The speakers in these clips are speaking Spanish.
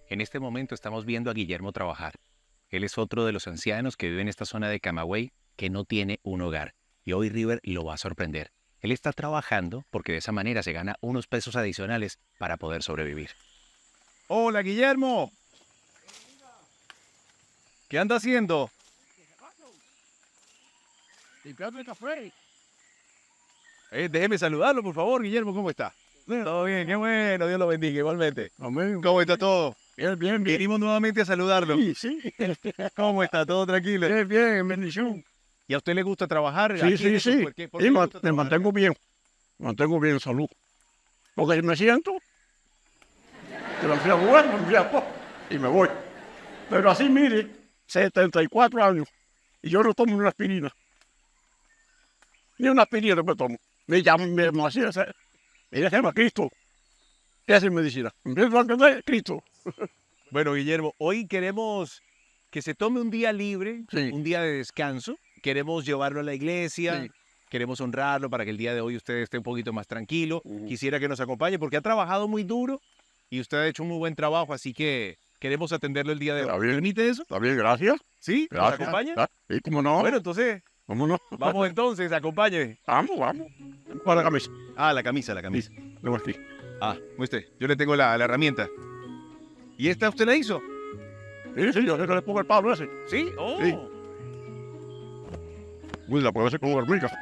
En este momento estamos viendo a Guillermo trabajar. Él es otro de los ancianos que vive en esta zona de Camagüey que no tiene un hogar. Y hoy River lo va a sorprender. Él está trabajando porque de esa manera se gana unos pesos adicionales para poder sobrevivir. Hola, Guillermo. ¿Qué anda haciendo? Limpiando el café. Déjeme saludarlo, por favor, Guillermo. ¿Cómo está? Todo bien, qué bueno. Dios lo bendiga igualmente. Amén. ¿Cómo está todo? Bien, bien, bien. Venimos nuevamente a saludarlo. Sí, sí. ¿Cómo está? ¿Todo tranquilo? Bien, bien, bendición. ¿Y a usted le gusta trabajar? Sí, aquí sí, en eso? sí. ¿Por qué Y le gusta me trabajar? mantengo bien. Me mantengo bien en salud. Porque me siento, que me enfría bueno, me enfría poco, y me voy. Pero así, mire, 74 años, y yo no tomo una aspirina. Ni una aspirina me tomo. Me llaman, me se llama Cristo. Esa es medicina. Empiezo a entender Cristo. Bueno, Guillermo, hoy queremos que se tome un día libre, Sí. un día de descanso. Queremos llevarlo a la iglesia, Sí. queremos honrarlo para que el día de hoy usted esté un poquito más tranquilo. Ujú. Quisiera que nos acompañe porque ha trabajado muy duro y usted ha hecho un muy buen trabajo, así que queremos atenderlo el día de Está hoy. bien. ¿Permite eso? Está bien, gracias. ¿Sí? ¿Nos Gracias. acompaña? Sí, cómo no. Bueno, entonces, ¿Cómo no? vamos entonces, acompáñeme. Vamos, vamos. Para la camisa. Ah, la camisa, la camisa. Luego aquí. Ah, muestre, yo le tengo la herramienta. ¿Y esta usted la hizo? Sí, sí, yo sé que le pongo el palo ese. ¿Sí? Oh. Sí. Uy, la puedo hacer con hormigas.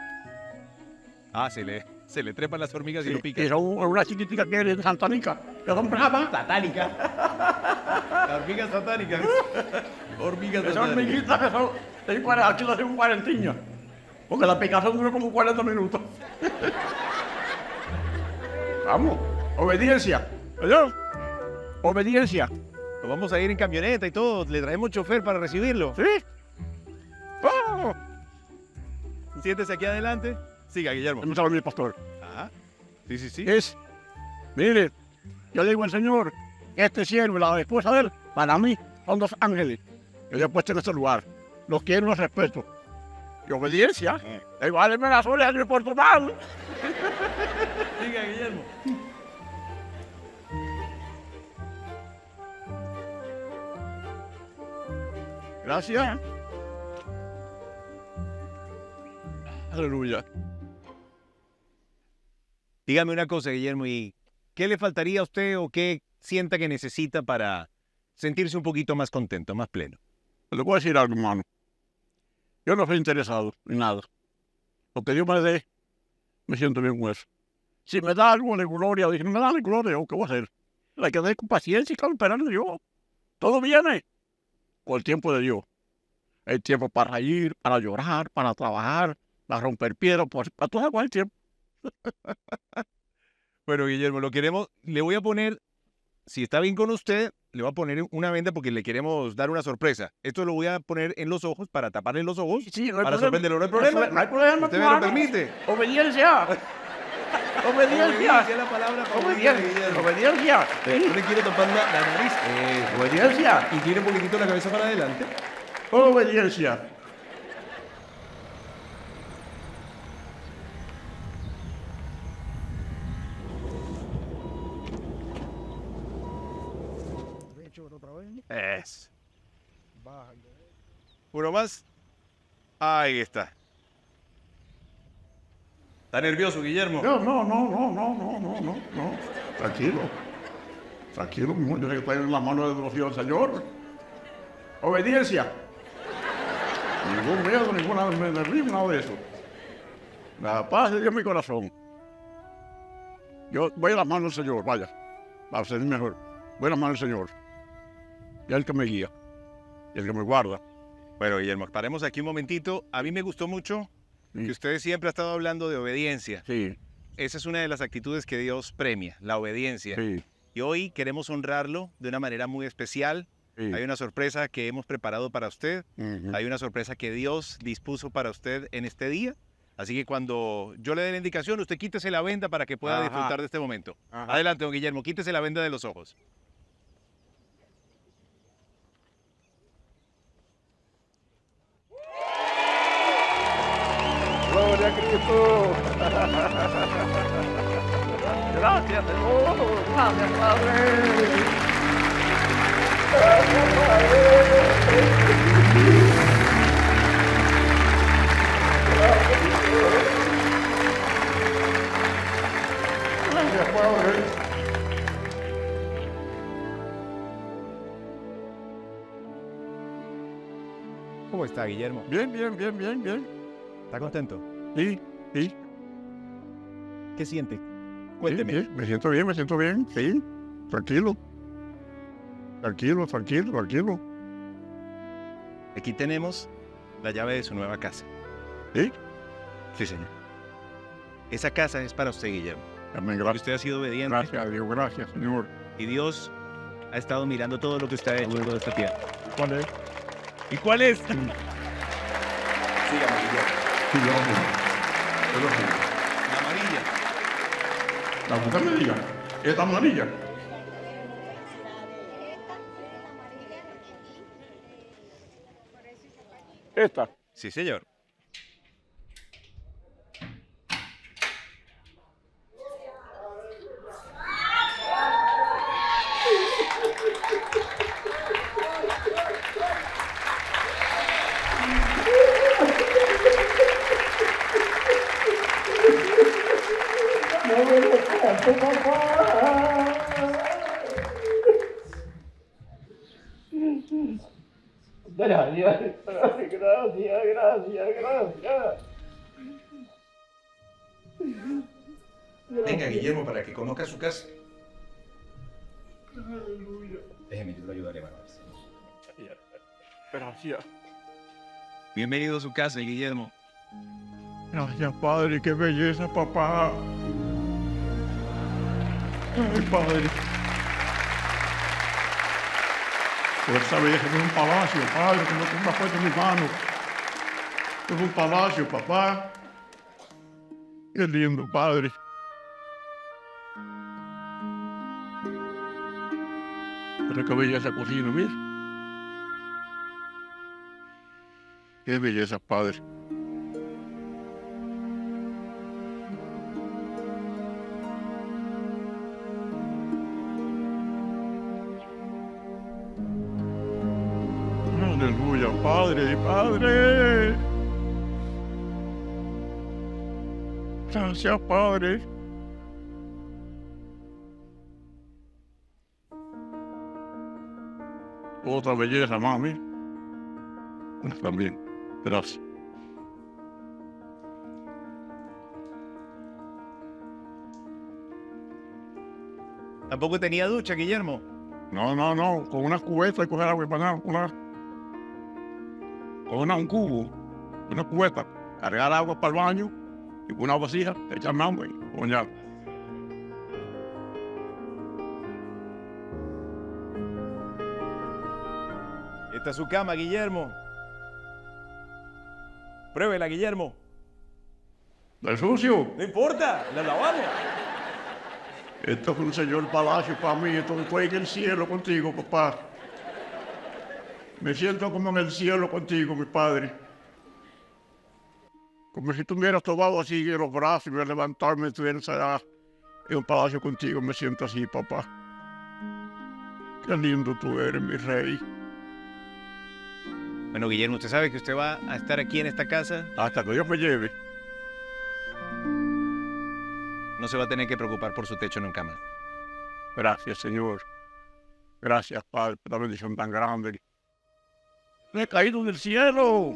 Ah, se le trepan las hormigas y Sí, lo pican. y son una chiquitica que es de Santa Nica. Que son bravas. Satánica. Hormigas satánicas. Hormigas Esas satánicas. hormiguitas que son, aquí las tengo 40. Porque la picación dura como 40 minutos. Vamos, obediencia. ¿Verdad? Obediencia. Nos vamos a ir en camioneta y todo. Le traemos chofer para recibirlo. ¿Sí? ¡Oh! Siéntese aquí adelante. Siga, Guillermo. Me sabe mi pastor. Ajá. Sí, sí, sí. Mire, yo le digo al Señor, este siervo y la esposa de él, para mí, son dos ángeles que yo he puesto en este lugar. Los quiero y los respeto. Y obediencia. Igual me las orejas de Portugal. Siga, Guillermo. Gracias. Aleluya. Dígame una cosa, Guillermo, ¿y qué le faltaría a usted o qué sienta que necesita para sentirse un poquito más contento, más pleno? Le voy a decir algo, hermano. Yo no estoy interesado en nada. Lo que Dios me dé, me siento bien con eso. Si me da algo de gloria, dije, me da de gloria, ¿qué voy a hacer? Hay que dar con paciencia y con esperar de Dios. Todo viene con el tiempo de Dios. Hay tiempo para reír, para llorar, para trabajar, para romper piedras, para todo el tiempo. Bueno, Guillermo, le voy a poner, si está bien con usted, le voy a poner una venda porque le queremos dar una sorpresa. Esto lo voy a poner en los ojos para taparle los ojos, Sí, no hay para problema. sorprenderlo. No hay problema. No hay problema. ¿Usted me lo hermano. permite? Obediencia. Obediencia. Es la palabra favorita de Guillermo. Obediencia. Yo le quiero tapar la nariz. Obediencia. Y tire un poquitito la cabeza para adelante. Obediencia. Es. Uno más. Ahí está. ¿Está nervioso, Guillermo? No. Tranquilo. Tranquilo, mi amor. Yo sé que está en la mano de Dios del Señor. Obediencia. Ningún miedo, ninguna nervios, nada de eso. La paz de Dios en mi corazón. Yo voy a las manos del Señor, vaya. Para ser mejor. Voy a las manos del Señor. Y es el que me guía. Y el que me guarda. Bueno, Guillermo, paremos aquí un momentito. A mí me gustó mucho Sí. que usted siempre ha estado hablando de obediencia. Sí, Esa es una de las actitudes que Dios premia, la obediencia. sí, Y hoy queremos honrarlo de una manera muy especial. sí. Hay una sorpresa que hemos preparado para usted. Ujú. Hay una sorpresa que Dios dispuso para usted en este día. Así que cuando yo le dé la indicación, usted quítese la venda para que pueda Ajá. disfrutar de este momento. Ajá. Adelante, don Guillermo, quítese la venda de los ojos. Gloria a Cristo. Gracias, Señor. Gracias, Padre. ¿Cómo está, Guillermo? Bien, bien, bien, bien, bien. ¿Está contento? Sí, sí. ¿Qué siente? Sí, Cuénteme. sí, me siento bien, sí. Tranquilo. Tranquilo, tranquilo, tranquilo. Aquí tenemos la llave de su nueva casa. Sí, Sí, señor. Esa casa es para usted, Guillermo. amén, Y gracias. usted ha sido obediente. Gracias a Dios, gracias, Señor. Y Dios ha estado mirando todo lo que usted ha hecho toda esta tierra. ¿Cuál es? ¿Y cuál es? Sígame, Guillermo. Sí, yo lo sé. La amarilla. La que usted me diga, esta amarilla. Esta. Sí, señor. Gracias, gracias. Venga, Guillermo, para que conozca su casa. Déjeme, yo lo ayudaré a levantarse. Gracias. Bienvenido a su casa, Guillermo. Gracias, Padre, qué belleza, papá. Ay, Padre. Por esa belleza que es un palacio, Padre, que no tenga fuerte en mis manos. Es un palacio, papá. Qué lindo, Padre. Pero qué belleza cocina, mira. Qué belleza, Padre. Aleluya, Padre, Padre. Gracias, Padre. Otra belleza, mami. También. Gracias. Tampoco tenía ducha, Guillermo. No. Con una cubeta y coger agua para un cubo, una cubeta, cargar agua para el baño y con una vasija, echar agua y coñar. Esta es su cama, Guillermo. Pruébela, Guillermo. ¿De sucio? No importa, la lavamos. Esto es un señor palacio para mí, esto estoy en el cielo contigo, papá. Me siento como en el cielo contigo, mi padre. Como si tú me hubieras tomado así en los brazos y me hubieras levantado y me estuvieras allá en un palacio contigo. Me siento así, papá. Qué lindo tú eres, mi rey. Bueno, Guillermo, usted sabe que usted va a estar aquí en esta casa. Hasta que Dios me lleve. No se va a tener que preocupar por su techo nunca más. Gracias, Señor. Gracias, Padre, por la bendición tan grande. Me he caído del cielo.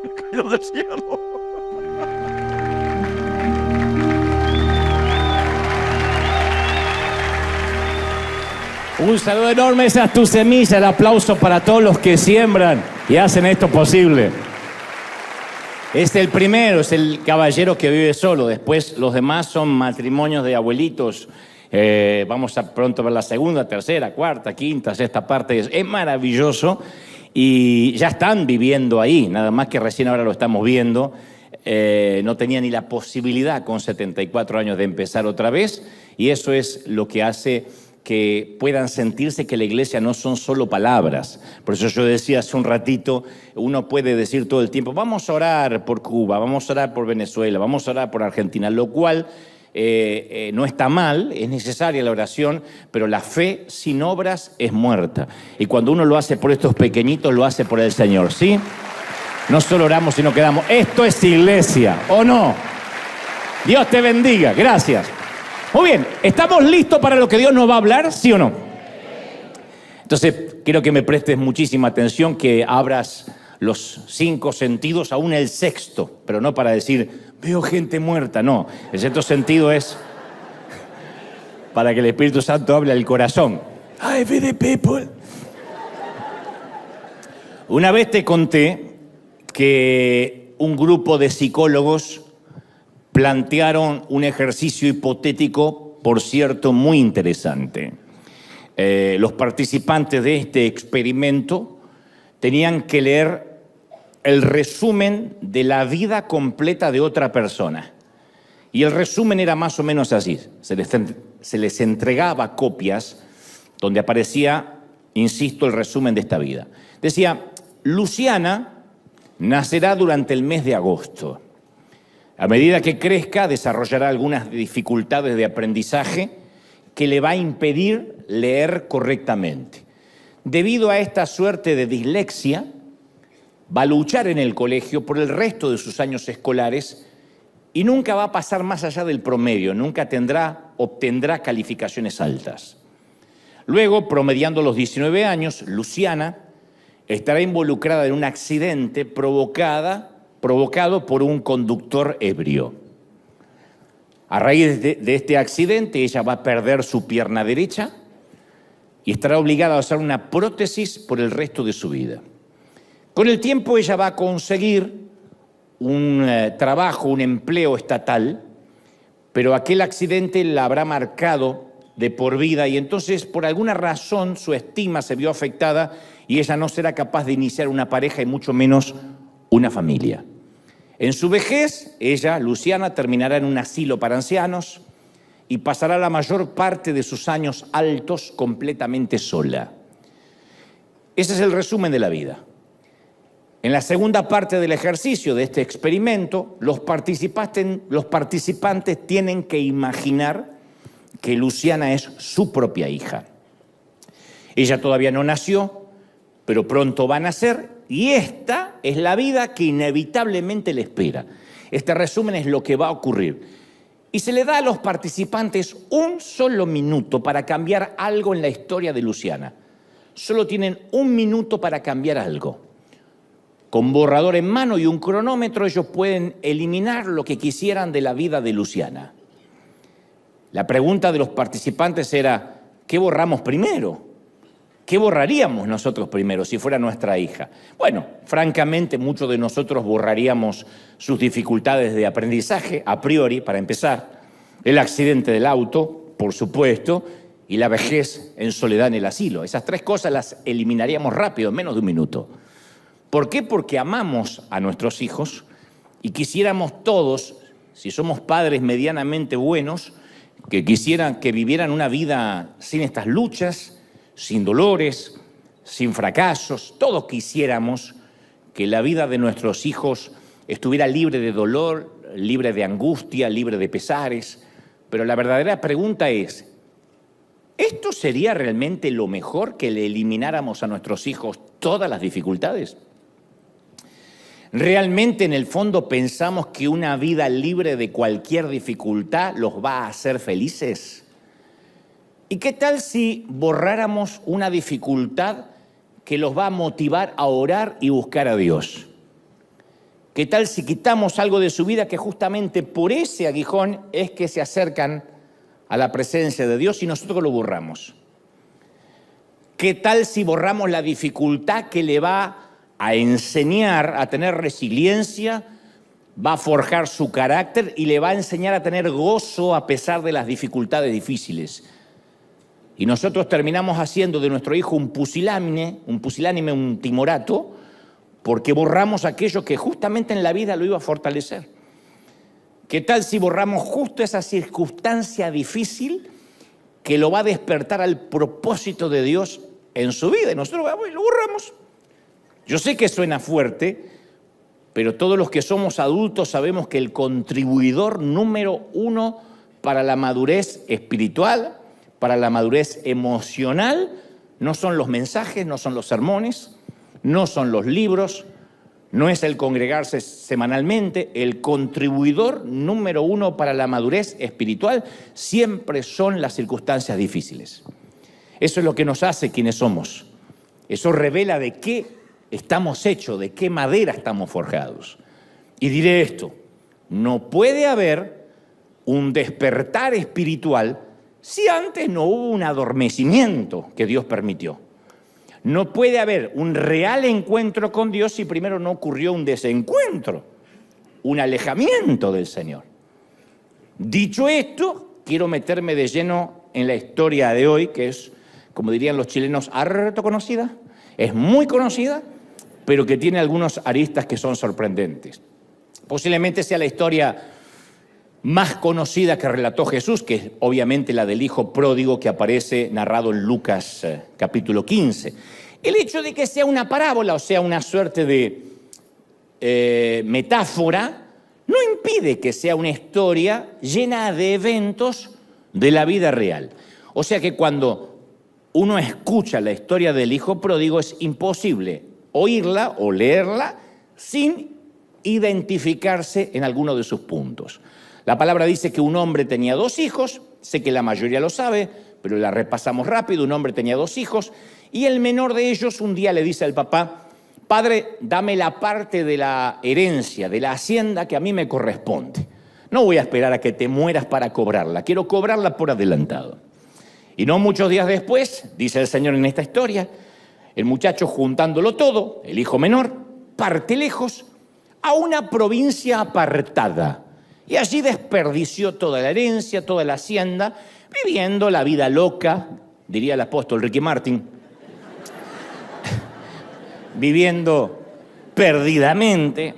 Me he caído del cielo. Un saludo enorme, esa es tu semilla, el aplauso para todos los que siembran y hacen esto posible. Es el primero, es el caballero que vive solo, después los demás son matrimonios de abuelitos. Vamos a pronto ver la segunda, tercera, cuarta, quinta, sexta parte. Es maravilloso y ya están viviendo ahí, nada más que recién ahora lo estamos viendo. No tenía ni la posibilidad con 74 años de empezar otra vez y eso es lo que hace que puedan sentirse que la iglesia no son solo palabras. Por eso yo decía hace un ratito, uno puede decir todo el tiempo, vamos a orar por Cuba, vamos a orar por Venezuela, vamos a orar por Argentina, lo cual no está mal, es necesaria la oración, pero la fe sin obras es muerta. Y cuando uno lo hace por estos pequeñitos, lo hace por el Señor, ¿sí? No solo oramos, sino que damos. Esto es iglesia, ¿o no? Dios te bendiga, gracias. Muy bien, ¿estamos listos para lo que Dios nos va a hablar, sí o no? Entonces, quiero que me prestes muchísima atención, que abras los 5 sentidos, aún el sexto, pero no para decir, veo gente muerta, no. El sexto sentido es para que el Espíritu Santo hable al corazón. I feel the people. Una vez te conté que un grupo de psicólogos plantearon un ejercicio hipotético, por cierto, muy interesante. Los participantes de este experimento tenían que leer el resumen de la vida completa de otra persona. Y el resumen era más o menos así. Se les entregaba copias donde aparecía, insisto, el resumen de esta vida. Decía, Luciana nacerá durante el mes de agosto. A medida que crezca, desarrollará algunas dificultades de aprendizaje que le va a impedir leer correctamente. Debido a esta suerte de dislexia, va a luchar en el colegio por el resto de sus años escolares y nunca va a pasar más allá del promedio, nunca obtendrá calificaciones altas. Luego, promediando los 19 años, Luciana estará involucrada en un accidente provocado por un conductor ebrio. A raíz de este accidente, ella va a perder su pierna derecha y estará obligada a usar una prótesis por el resto de su vida. Con el tiempo, ella va a conseguir un trabajo, un empleo estatal, pero aquel accidente la habrá marcado de por vida y entonces, por alguna razón, su estima se vio afectada y ella no será capaz de iniciar una pareja y mucho menos una familia. En su vejez, ella, Luciana, terminará en un asilo para ancianos y pasará la mayor parte de sus años altos completamente sola. Ese es el resumen de la vida. En la segunda parte del ejercicio de este experimento, los participantes tienen que imaginar que Luciana es su propia hija. Ella todavía no nació, pero pronto va a nacer y esta es la vida que inevitablemente le espera. Este resumen es lo que va a ocurrir. Y se le da a los participantes un solo minuto para cambiar algo en la historia de Luciana. Solo tienen un minuto para cambiar algo. Con borrador en mano y un cronómetro, ellos pueden eliminar lo que quisieran de la vida de Luciana. La pregunta de los participantes era, ¿qué borramos primero? ¿Qué borraríamos nosotros primero si fuera nuestra hija? Bueno, francamente, muchos de nosotros borraríamos sus dificultades de aprendizaje, a priori, para empezar, el accidente del auto, por supuesto, y la vejez en soledad en el asilo. Esas 3 cosas las eliminaríamos rápido, en menos de un minuto. ¿Por qué? Porque amamos a nuestros hijos y quisiéramos todos, si somos padres medianamente buenos, que quisieran que vivieran una vida sin estas luchas, sin dolores, sin fracasos. Todos quisiéramos que la vida de nuestros hijos estuviera libre de dolor, libre de angustia, libre de pesares. Pero la verdadera pregunta es, ¿esto sería realmente lo mejor, que le elimináramos a nuestros hijos todas las dificultades? ¿Realmente en el fondo pensamos que una vida libre de cualquier dificultad los va a hacer felices? ¿Y qué tal si borráramos una dificultad que los va a motivar a orar y buscar a Dios? ¿Qué tal si quitamos algo de su vida que justamente por ese aguijón es que se acercan a la presencia de Dios y nosotros lo borramos? ¿Qué tal si borramos la dificultad que le va a enseñar a tener resiliencia, va a forjar su carácter y le va a enseñar a tener gozo a pesar de las dificultades difíciles? Y nosotros terminamos haciendo de nuestro hijo un pusilánime, un timorato, porque borramos aquello que justamente en la vida lo iba a fortalecer. ¿Qué tal si borramos justo esa circunstancia difícil que lo va a despertar al propósito de Dios en su vida? Y nosotros vamos y lo borramos. Yo sé que suena fuerte, pero todos los que somos adultos sabemos que el contribuidor número 1 para la madurez espiritual, para la madurez emocional, no son los mensajes, no son los sermones, no son los libros, no es el congregarse semanalmente. El contribuidor número 1 para la madurez espiritual siempre son las circunstancias difíciles. Eso es lo que nos hace quienes somos. Eso revela de qué estamos hechos, de qué madera estamos forjados. Y diré esto, no puede haber un despertar espiritual si antes no hubo un adormecimiento que Dios permitió. No puede haber un real encuentro con Dios si primero no ocurrió un desencuentro, un alejamiento del Señor. Dicho esto, quiero meterme de lleno en la historia de hoy, que es, como dirían los chilenos, harto conocida. Es muy conocida, pero que tiene algunos aristas que son sorprendentes. Posiblemente sea la historia más conocida que relató Jesús, que es obviamente la del hijo pródigo que aparece narrado en Lucas capítulo 15. El hecho de que sea una parábola, o sea, una suerte de metáfora, no impide que sea una historia llena de eventos de la vida real. O sea que cuando uno escucha la historia del hijo pródigo es imposible oírla o leerla sin identificarse en alguno de sus puntos. La palabra dice que un hombre tenía 2 hijos, sé que la mayoría lo sabe, pero la repasamos rápido. Un hombre tenía 2 hijos y el menor de ellos un día le dice al papá: padre, dame la parte de la herencia, de la hacienda que a mí me corresponde. No voy a esperar a que te mueras para cobrarla, quiero cobrarla por adelantado. Y no muchos días después, dice el Señor en esta historia, el muchacho, juntándolo todo, el hijo menor, parte lejos a una provincia apartada. Y allí desperdició toda la herencia, toda la hacienda, viviendo la vida loca, diría el apóstol Ricky Martin, viviendo perdidamente.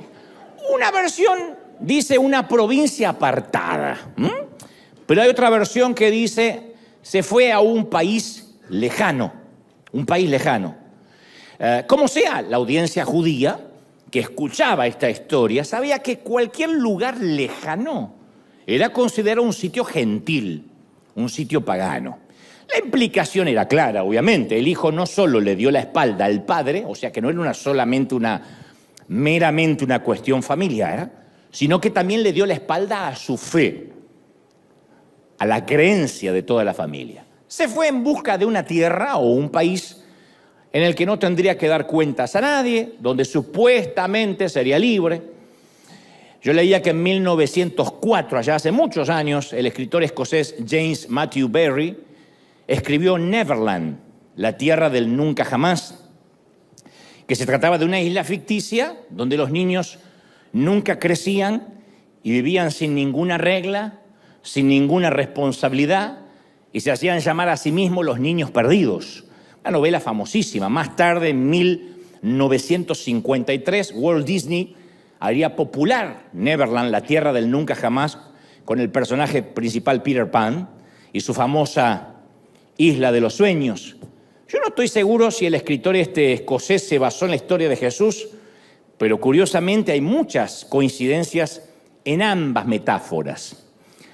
Una versión dice una provincia apartada, pero hay otra versión que dice se fue a un país lejano, Como sea, la audiencia judía que escuchaba esta historia sabía que cualquier lugar lejano era considerado un sitio gentil, un sitio pagano. La implicación era clara, obviamente. El hijo no solo le dio la espalda al padre, o sea que no era meramente una cuestión familiar, sino que también le dio la espalda a su fe, a la creencia de toda la familia. Se fue en busca de una tierra o un país en el que no tendría que dar cuentas a nadie, donde supuestamente sería libre. Yo leía que en 1904, allá hace muchos años, el escritor escocés James Matthew Barrie escribió Neverland, la tierra del nunca jamás, que se trataba de una isla ficticia donde los niños nunca crecían y vivían sin ninguna regla, sin ninguna responsabilidad, y se hacían llamar a sí mismos los niños perdidos. Una novela famosísima. Más tarde, en 1953, Walt Disney haría popular Neverland, la tierra del nunca jamás, con el personaje principal Peter Pan y su famosa Isla de los Sueños. Yo no estoy seguro si el escritor escocés se basó en la historia de Jesús, pero curiosamente hay muchas coincidencias en ambas metáforas.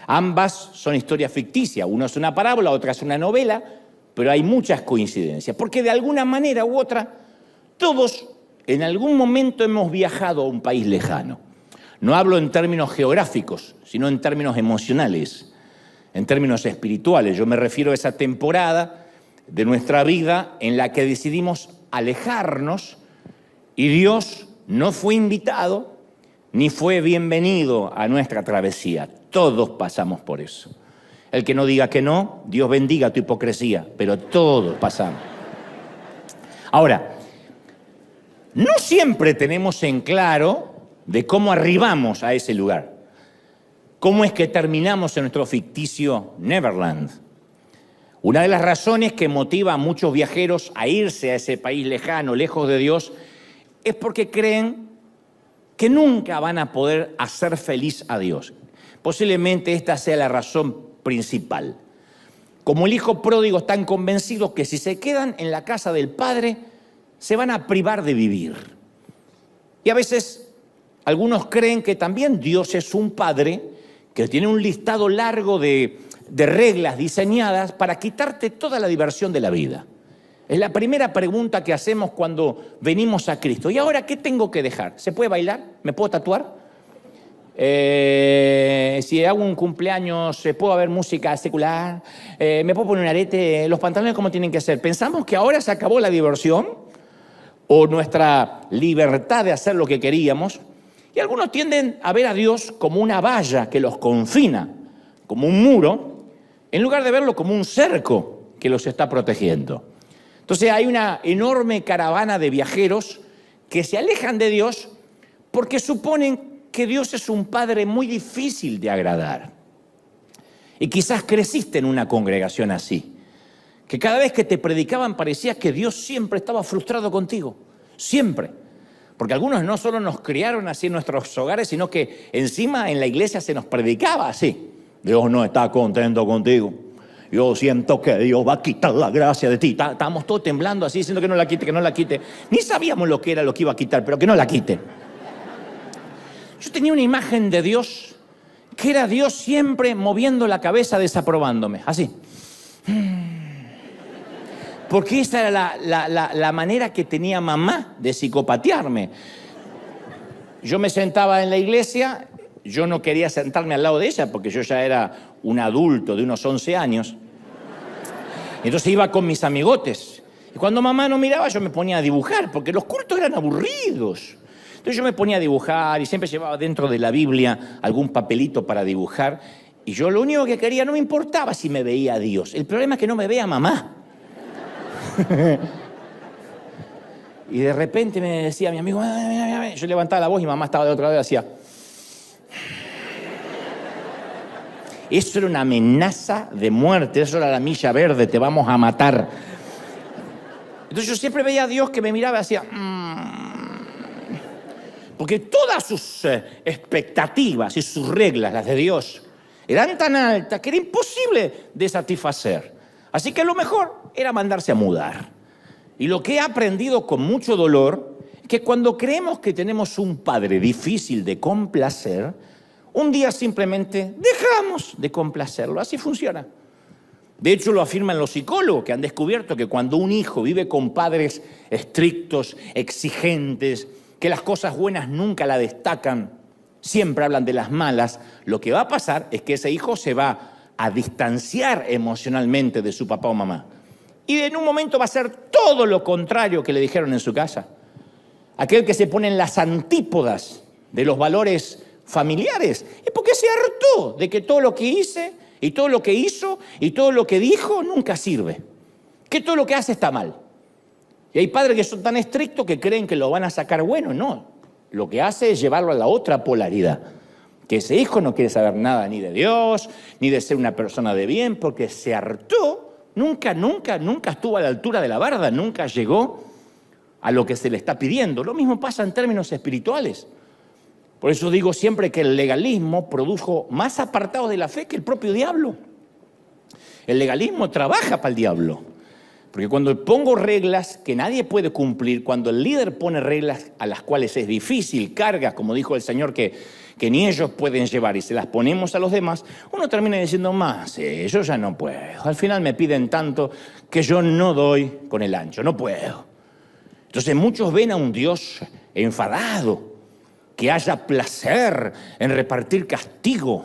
Ambas son historias ficticias, una es una parábola, otra es una novela, pero hay muchas coincidencias, porque de alguna manera u otra, todos en algún momento hemos viajado a un país lejano. No hablo en términos geográficos, sino en términos emocionales, en términos espirituales. Yo me refiero a esa temporada de nuestra vida en la que decidimos alejarnos y Dios no fue invitado ni fue bienvenido a nuestra travesía. Todos pasamos por eso. El que no diga que no, Dios bendiga tu hipocresía, pero todos pasamos. Ahora, no siempre tenemos en claro de cómo arribamos a ese lugar. ¿Cómo es que terminamos en nuestro ficticio Neverland? Una de las razones que motiva a muchos viajeros a irse a ese país lejano, lejos de Dios, es porque creen que nunca van a poder hacer feliz a Dios. Posiblemente esta sea la razón principal. Como el hijo pródigo, están convencidos que si se quedan en la casa del padre, se van a privar de vivir. Y a veces algunos creen que también Dios es un padre que tiene un listado largo de reglas diseñadas para quitarte toda la diversión de la vida. Es la primera pregunta que hacemos cuando venimos a Cristo. ¿Y ahora qué tengo que dejar? ¿Se puede bailar? ¿Me puedo tatuar? Si hago un cumpleaños, ¿puedo haber música secular? ¿Me puedo poner un arete? ¿Los pantalones cómo tienen que ser? Pensamos que ahora se acabó la diversión o nuestra libertad de hacer lo que queríamos. Y algunos tienden a ver a Dios como una valla que los confina, como un muro, en lugar de verlo como un cerco que los está protegiendo. Entonces hay una enorme caravana de viajeros que se alejan de Dios porque suponen que Dios es un padre muy difícil de agradar. Y quizás creciste en una congregación así, que cada vez que te predicaban parecía que Dios siempre estaba frustrado contigo, siempre. Porque algunos no solo nos criaron así en nuestros hogares, sino que encima en la iglesia se nos predicaba así. Dios no está contento contigo. Yo siento que Dios va a quitar la gracia de ti. Estábamos todos temblando así, diciendo que no la quite, que no la quite. Ni sabíamos lo que era lo que iba a quitar, pero que no la quite. Yo tenía una imagen de Dios, que era Dios siempre moviendo la cabeza, desaprobándome, así. Porque esa era la manera que tenía mamá de psicopatearme. Yo me sentaba en la iglesia, yo no quería sentarme al lado de ella porque yo ya era un adulto de unos 11 años. Entonces iba con mis amigotes. Y cuando mamá no miraba, yo me ponía a dibujar, porque los cultos eran aburridos. Entonces yo me ponía a dibujar y siempre llevaba dentro de la Biblia algún papelito para dibujar. Y yo lo único que quería, no me importaba si me veía Dios. El problema es que no me veía mamá. Y de repente me decía mi amigo, mira. Yo levantaba la voz y mamá estaba de otra vez y hacía. Eso era una amenaza de muerte, eso era la milla verde, te vamos a matar. Entonces yo siempre veía a Dios que me miraba y hacía. Porque todas sus expectativas y sus reglas, las de Dios, eran tan altas que era imposible de satisfacer. Así que lo mejor era mandarse a mudar. Y lo que he aprendido con mucho dolor es que cuando creemos que tenemos un padre difícil de complacer, un día simplemente dejamos de complacerlo. Así funciona. De hecho, lo afirman los psicólogos que han descubierto que cuando un hijo vive con padres estrictos, exigentes, que las cosas buenas nunca la destacan, siempre hablan de las malas, lo que va a pasar es que ese hijo se va a distanciar emocionalmente de su papá o mamá. Y en un momento va a ser todo lo contrario que le dijeron en su casa. Aquel que se pone en las antípodas de los valores familiares es porque se hartó de que todo lo que hice y todo lo que hizo y todo lo que dijo nunca sirve. Que todo lo que hace está mal. Y hay padres que son tan estrictos que creen que lo van a sacar bueno. No, lo que hace es llevarlo a la otra polaridad. Que ese hijo no quiere saber nada ni de Dios, ni de ser una persona de bien, porque se hartó, nunca estuvo a la altura de la barda, nunca llegó a lo que se le está pidiendo. Lo mismo pasa en términos espirituales. Por eso digo siempre que el legalismo produjo más apartados de la fe que el propio diablo. El legalismo trabaja para el diablo. Porque cuando pongo reglas que nadie puede cumplir, cuando el líder pone reglas a las cuales es difícil, cargas, como dijo el Señor, que ni ellos pueden llevar y se las ponemos a los demás, uno termina diciendo, más, yo ya no puedo. Al final me piden tanto que yo no doy con el ancho, no puedo. Entonces muchos ven a un Dios enfadado, que haya placer en repartir castigo,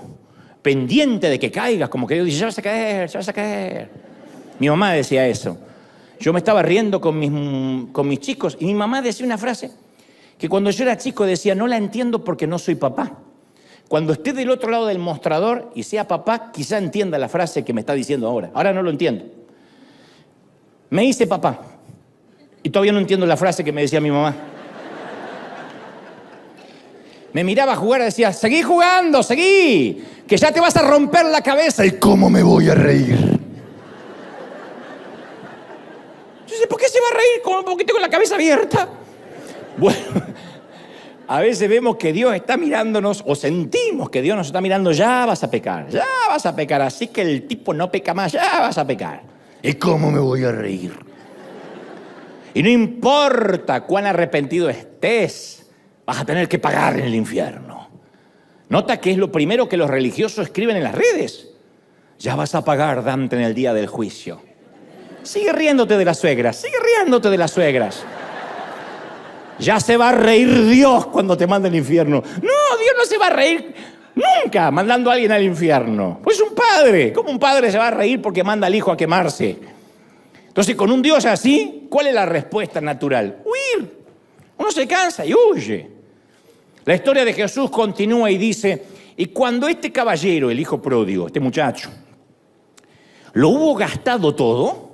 pendiente de que caigas, como que Dios dice, ya vas a caer, ya vas a caer. Mi mamá decía eso. Yo me estaba riendo con mis chicos y mi mamá decía una frase que cuando yo era chico decía, no la entiendo porque no soy papá. Cuando esté del otro lado del mostrador y sea papá, quizá entienda la frase que me está diciendo ahora. Ahora no lo entiendo. Me hice papá y todavía no entiendo la frase que me decía mi mamá. Me miraba a jugar y decía, seguí jugando, seguí, que ya te vas a romper la cabeza. ¿Y cómo me voy a reír? ¿Por qué se va a reír? ¿Por qué tengo la cabeza abierta? Bueno, a veces vemos que Dios está mirándonos o sentimos que Dios nos está mirando, ya vas a pecar, así que el tipo no peca más, ya vas a pecar. ¿Y cómo me voy a reír? Y no importa cuán arrepentido estés, vas a tener que pagar en el infierno. Nota que es lo primero que los religiosos escriben en las redes. Ya vas a pagar, Dante, en el día del juicio. Sigue riéndote de las suegras, sigue riéndote de las suegras. Ya se va a reír Dios cuando te mande al infierno. No, Dios no se va a reír nunca mandando a alguien al infierno. Pues un padre, ¿cómo un padre se va a reír porque manda al hijo a quemarse? Entonces, con un Dios así, ¿cuál es la respuesta natural? Huir. Uno se cansa y huye. La historia de Jesús continúa y dice, y cuando este caballero, el hijo pródigo, este muchacho, lo hubo gastado todo,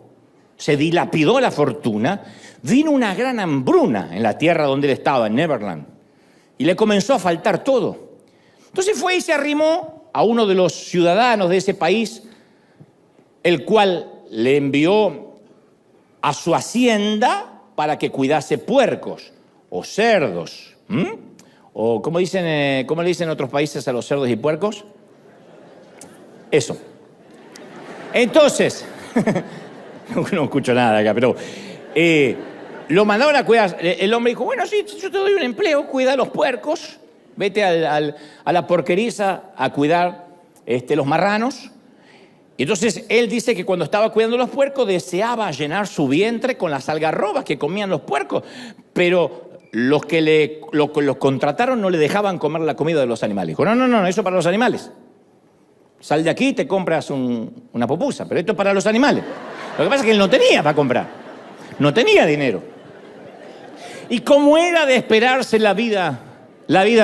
se dilapidó la fortuna, vino una gran hambruna en la tierra donde él estaba, en Neverland, y le comenzó a faltar todo. Entonces fue y se arrimó a uno de los ciudadanos de ese país, el cual le envió a su hacienda para que cuidase puercos o cerdos. O ¿cómo le dicen en otros países a los cerdos y puercos? Eso. Entonces, no escucho nada acá, pero lo mandaron a cuidar. El hombre dijo, bueno, sí, yo te doy un empleo, cuida los puercos, vete a la porqueriza a cuidar los marranos. Y entonces él dice que cuando estaba cuidando los puercos deseaba llenar su vientre con las algarrobas que comían los puercos, pero los que los contrataron no le dejaban comer la comida de los animales. Dijo, no, eso para los animales. Sal de aquí y te compras una pupusa, pero esto es para los animales. Lo que pasa es que él no tenía para comprar, no tenía dinero. Y como era de esperarse la vida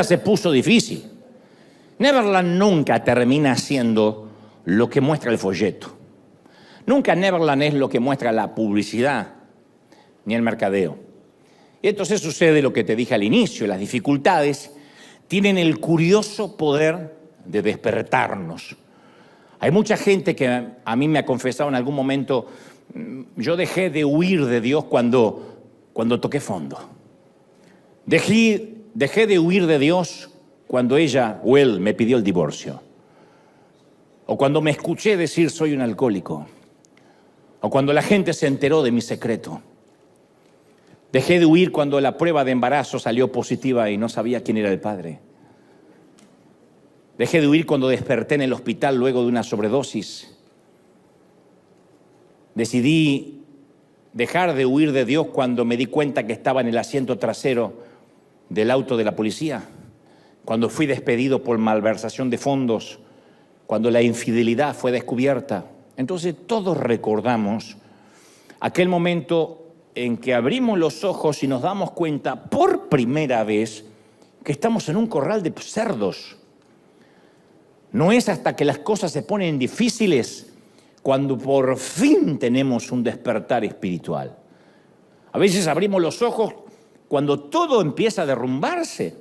se puso difícil. Neverland nunca termina siendo lo que muestra el folleto. Nunca Neverland es lo que muestra la publicidad, ni el mercadeo. Y entonces sucede lo que te dije al inicio, las dificultades tienen el curioso poder de despertarnos. Hay mucha gente que a mí me ha confesado en algún momento, yo dejé de huir de Dios cuando toqué fondo. Dejé de huir de Dios cuando ella o él me pidió el divorcio. O cuando me escuché decir soy un alcohólico. O cuando la gente se enteró de mi secreto. Dejé de huir cuando la prueba de embarazo salió positiva y no sabía quién era el padre. Dejé de huir cuando desperté en el hospital luego de una sobredosis. Decidí dejar de huir de Dios cuando me di cuenta que estaba en el asiento trasero del auto de la policía. Cuando fui despedido por malversación de fondos. Cuando la infidelidad fue descubierta. Entonces todos recordamos aquel momento en que abrimos los ojos y nos damos cuenta por primera vez que estamos en un corral de cerdos. No es hasta que las cosas se ponen difíciles cuando por fin tenemos un despertar espiritual. A veces abrimos los ojos cuando todo empieza a derrumbarse.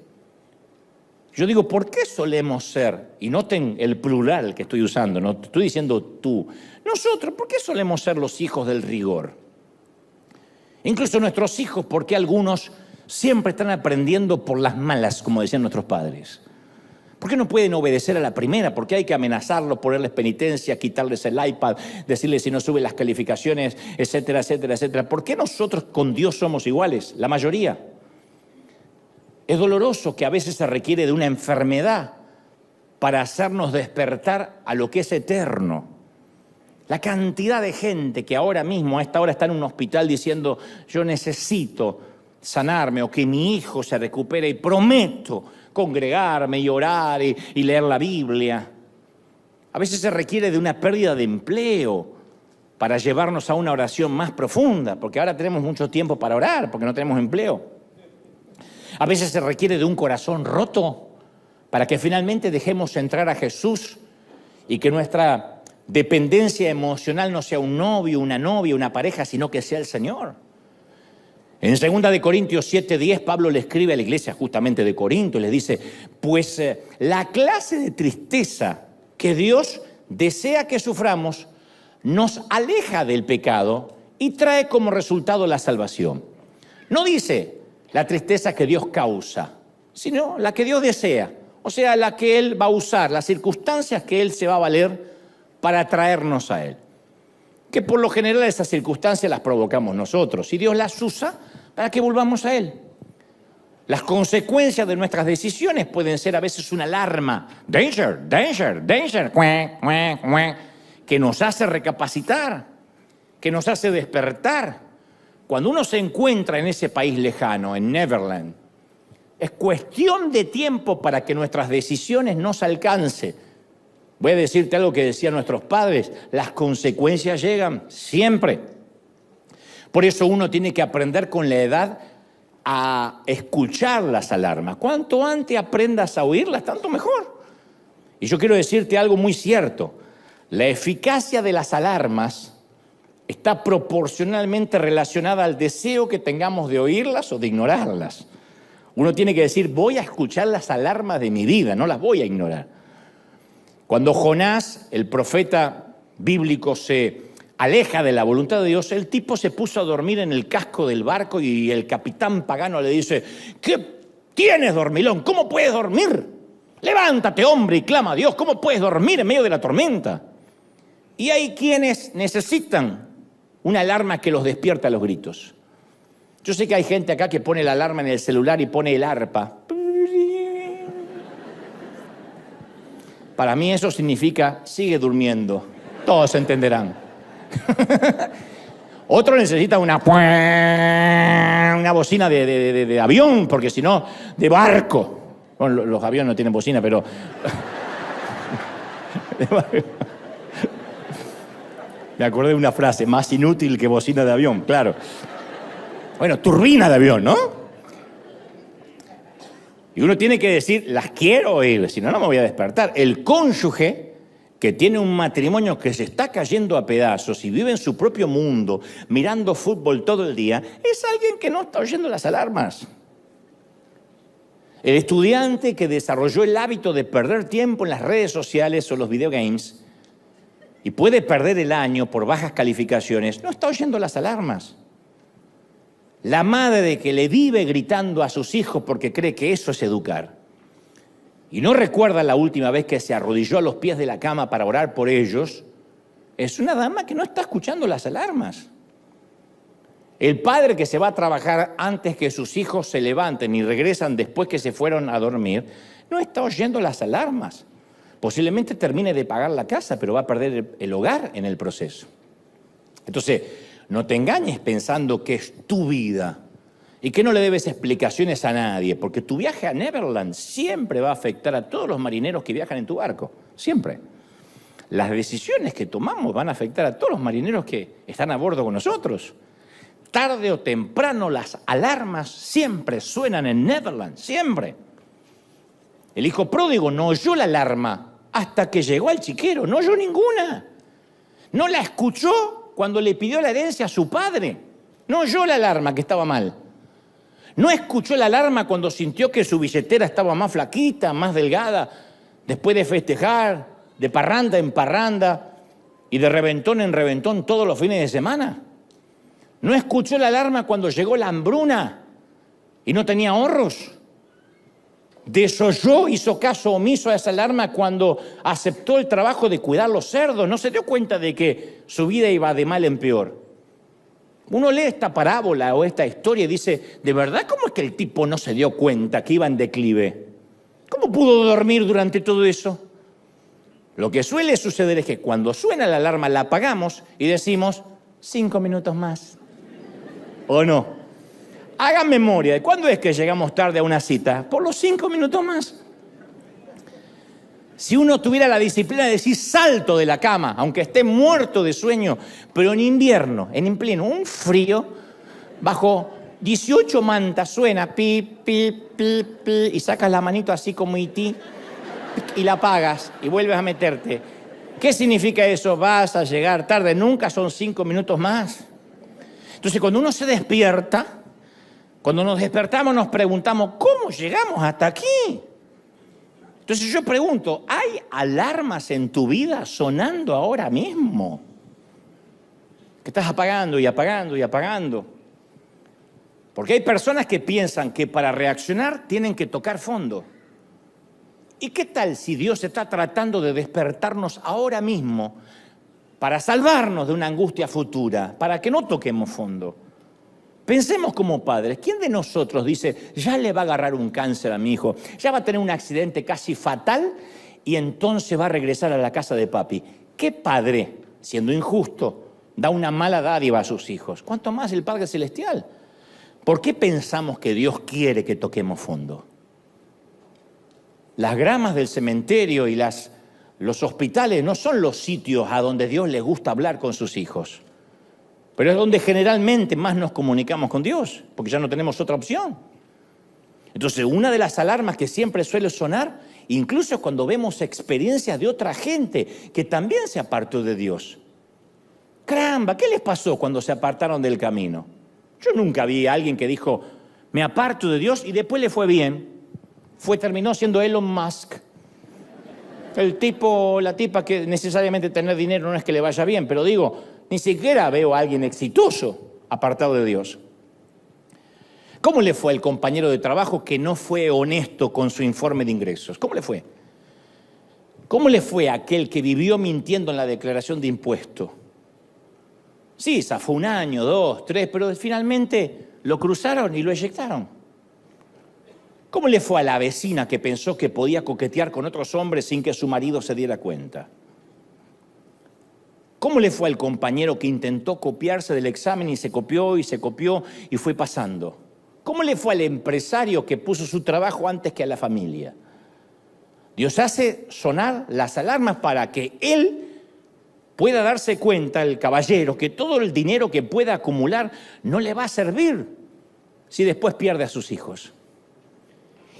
Yo digo, ¿por qué solemos ser? Y noten el plural que estoy usando, no estoy diciendo tú. Nosotros, ¿por qué solemos ser los hijos del rigor? Incluso nuestros hijos, ¿por qué algunos siempre están aprendiendo por las malas, como decían nuestros padres? ¿Por qué no pueden obedecer a la primera? ¿Por qué hay que amenazarlos, ponerles penitencia, quitarles el iPad, decirles si no suben las calificaciones, etcétera, etcétera, etcétera? ¿Por qué nosotros con Dios somos iguales? La mayoría. Es doloroso que a veces se requiere de una enfermedad para hacernos despertar a lo que es eterno. La cantidad de gente que ahora mismo, a esta hora, está en un hospital diciendo yo necesito sanarme o que mi hijo se recupere y prometo congregarme y orar y leer la Biblia. A veces se requiere de una pérdida de empleo para llevarnos a una oración más profunda, porque ahora tenemos mucho tiempo para orar, porque no tenemos empleo. A veces se requiere de un corazón roto para que finalmente dejemos entrar a Jesús y que nuestra dependencia emocional no sea un novio, una novia, una pareja, sino que sea el Señor. En 2 Corintios 7:10, Pablo le escribe a la iglesia justamente de Corinto y les dice, pues la clase de tristeza que Dios desea que suframos nos aleja del pecado y trae como resultado la salvación. No dice la tristeza que Dios causa, sino la que Dios desea, o sea, la que Él va a usar, las circunstancias que Él se va a valer para traernos a Él. Que por lo general esas circunstancias las provocamos nosotros y Dios las usa para que volvamos a Él. Las consecuencias de nuestras decisiones pueden ser a veces una alarma, danger, danger, danger, que nos hace recapacitar, que nos hace despertar. Cuando uno se encuentra en ese país lejano, en Neverland, es cuestión de tiempo para que nuestras decisiones nos alcancen. Voy a decirte algo que decían nuestros padres, las consecuencias llegan siempre. Por eso uno tiene que aprender con la edad a escuchar las alarmas. Cuanto antes aprendas a oírlas, tanto mejor. Y yo quiero decirte algo muy cierto. La eficacia de las alarmas está proporcionalmente relacionada al deseo que tengamos de oírlas o de ignorarlas. Uno tiene que decir, voy a escuchar las alarmas de mi vida, no las voy a ignorar. Cuando Jonás, el profeta bíblico, se aleja de la voluntad de Dios, el tipo se puso a dormir en el casco del barco y el capitán pagano le dice, ¿qué tienes, dormilón? ¿Cómo puedes dormir? Levántate, hombre, y clama a Dios. ¿Cómo puedes dormir en medio de la tormenta? Y hay quienes necesitan una alarma que los despierte a los gritos. Yo sé que hay gente acá que pone la alarma en el celular y pone el arpa. Para mí eso significa, sigue durmiendo. Todos entenderán. Otro necesita una bocina de avión, porque si no, de barco. Bueno, los aviones no tienen bocina, pero... Me acordé de una frase, más inútil que bocina de avión, claro. Bueno, turbina de avión, ¿no? Y uno tiene que decir, las quiero oír, si no, no me voy a despertar. El cónyuge que tiene un matrimonio que se está cayendo a pedazos y vive en su propio mundo, mirando fútbol todo el día, es alguien que no está oyendo las alarmas. El estudiante que desarrolló el hábito de perder tiempo en las redes sociales o los videogames y puede perder el año por bajas calificaciones, no está oyendo las alarmas. La madre que le vive gritando a sus hijos porque cree que eso es educar y no recuerda la última vez que se arrodilló a los pies de la cama para orar por ellos, es una dama que no está escuchando las alarmas. El padre que se va a trabajar antes que sus hijos se levanten y regresan después que se fueron a dormir, no está oyendo las alarmas. Posiblemente termine de pagar la casa, pero va a perder el hogar en el proceso. Entonces, no te engañes pensando que es tu vida y que no le debes explicaciones a nadie, porque tu viaje a Neverland siempre va a afectar a todos los marineros que viajan en tu barco, siempre. Las decisiones que tomamos van a afectar a todos los marineros que están a bordo con nosotros. Tarde o temprano las alarmas siempre suenan en Neverland, siempre. El hijo pródigo no oyó la alarma hasta que llegó al chiquero, no oyó ninguna. No la escuchó cuando le pidió la herencia a su padre. No oyó la alarma que estaba mal. No escuchó la alarma cuando sintió que su billetera estaba más flaquita, más delgada, después de festejar, de parranda en parranda y de reventón en reventón todos los fines de semana. No escuchó la alarma cuando llegó la hambruna y no tenía ahorros. Desoyó, hizo caso omiso a esa alarma cuando aceptó el trabajo de cuidar los cerdos. No se dio cuenta de que su vida iba de mal en peor. Uno lee esta parábola o esta historia y dice, ¿de verdad cómo es que el tipo no se dio cuenta que iba en declive? ¿Cómo pudo dormir durante todo eso? Lo que suele suceder es que cuando suena la alarma la apagamos y decimos, 5 minutos más. ¿O no? Hagan memoria de cuándo es que llegamos tarde a una cita. Por los 5 minutos más. Si uno tuviera la disciplina de decir salto de la cama, aunque esté muerto de sueño, pero en invierno, en pleno, un frío, bajo 18 mantas suena pi, pi, pi, pi, y sacas la manito así como E.T. y la apagas y vuelves a meterte. ¿Qué significa eso? Vas a llegar tarde, nunca son 5 minutos más. Entonces, cuando uno se despierta, cuando nos despertamos nos preguntamos, ¿cómo llegamos hasta aquí? Entonces yo pregunto, ¿hay alarmas en tu vida sonando ahora mismo? Que estás apagando y apagando y apagando. Porque hay personas que piensan que para reaccionar tienen que tocar fondo. ¿Y qué tal si Dios está tratando de despertarnos ahora mismo para salvarnos de una angustia futura, para que no toquemos fondo? Pensemos como padres, ¿quién de nosotros dice, ya le va a agarrar un cáncer a mi hijo, ya va a tener un accidente casi fatal y entonces va a regresar a la casa de papi? ¿Qué padre, siendo injusto, da una mala dádiva a sus hijos? ¿Cuánto más el Padre Celestial? ¿Por qué pensamos que Dios quiere que toquemos fondo? Las gramas del cementerio y los hospitales no son los sitios a donde Dios le gusta hablar con sus hijos. Pero es donde generalmente más nos comunicamos con Dios, porque ya no tenemos otra opción. Entonces, una de las alarmas que siempre suele sonar, incluso cuando vemos experiencias de otra gente que también se apartó de Dios. Caramba, ¿qué les pasó cuando se apartaron del camino? Yo nunca vi a alguien que dijo, me aparto de Dios y después le fue bien. Terminó siendo Elon Musk. El tipo, la tipa que necesariamente tener dinero no es que le vaya bien, pero digo, ni siquiera veo a alguien exitoso apartado de Dios. ¿Cómo le fue al compañero de trabajo que no fue honesto con su informe de ingresos? ¿Cómo le fue? ¿Cómo le fue a aquel que vivió mintiendo en la declaración de impuestos? Sí, zafó 1 año, 2, 3, pero finalmente lo cruzaron y lo eyectaron. ¿Cómo le fue a la vecina que pensó que podía coquetear con otros hombres sin que su marido se diera cuenta? ¿Cómo le fue al compañero que intentó copiarse del examen y se copió y fue pasando? ¿Cómo le fue al empresario que puso su trabajo antes que a la familia? Dios hace sonar las alarmas para que él pueda darse cuenta, el caballero, que todo el dinero que pueda acumular no le va a servir si después pierde a sus hijos.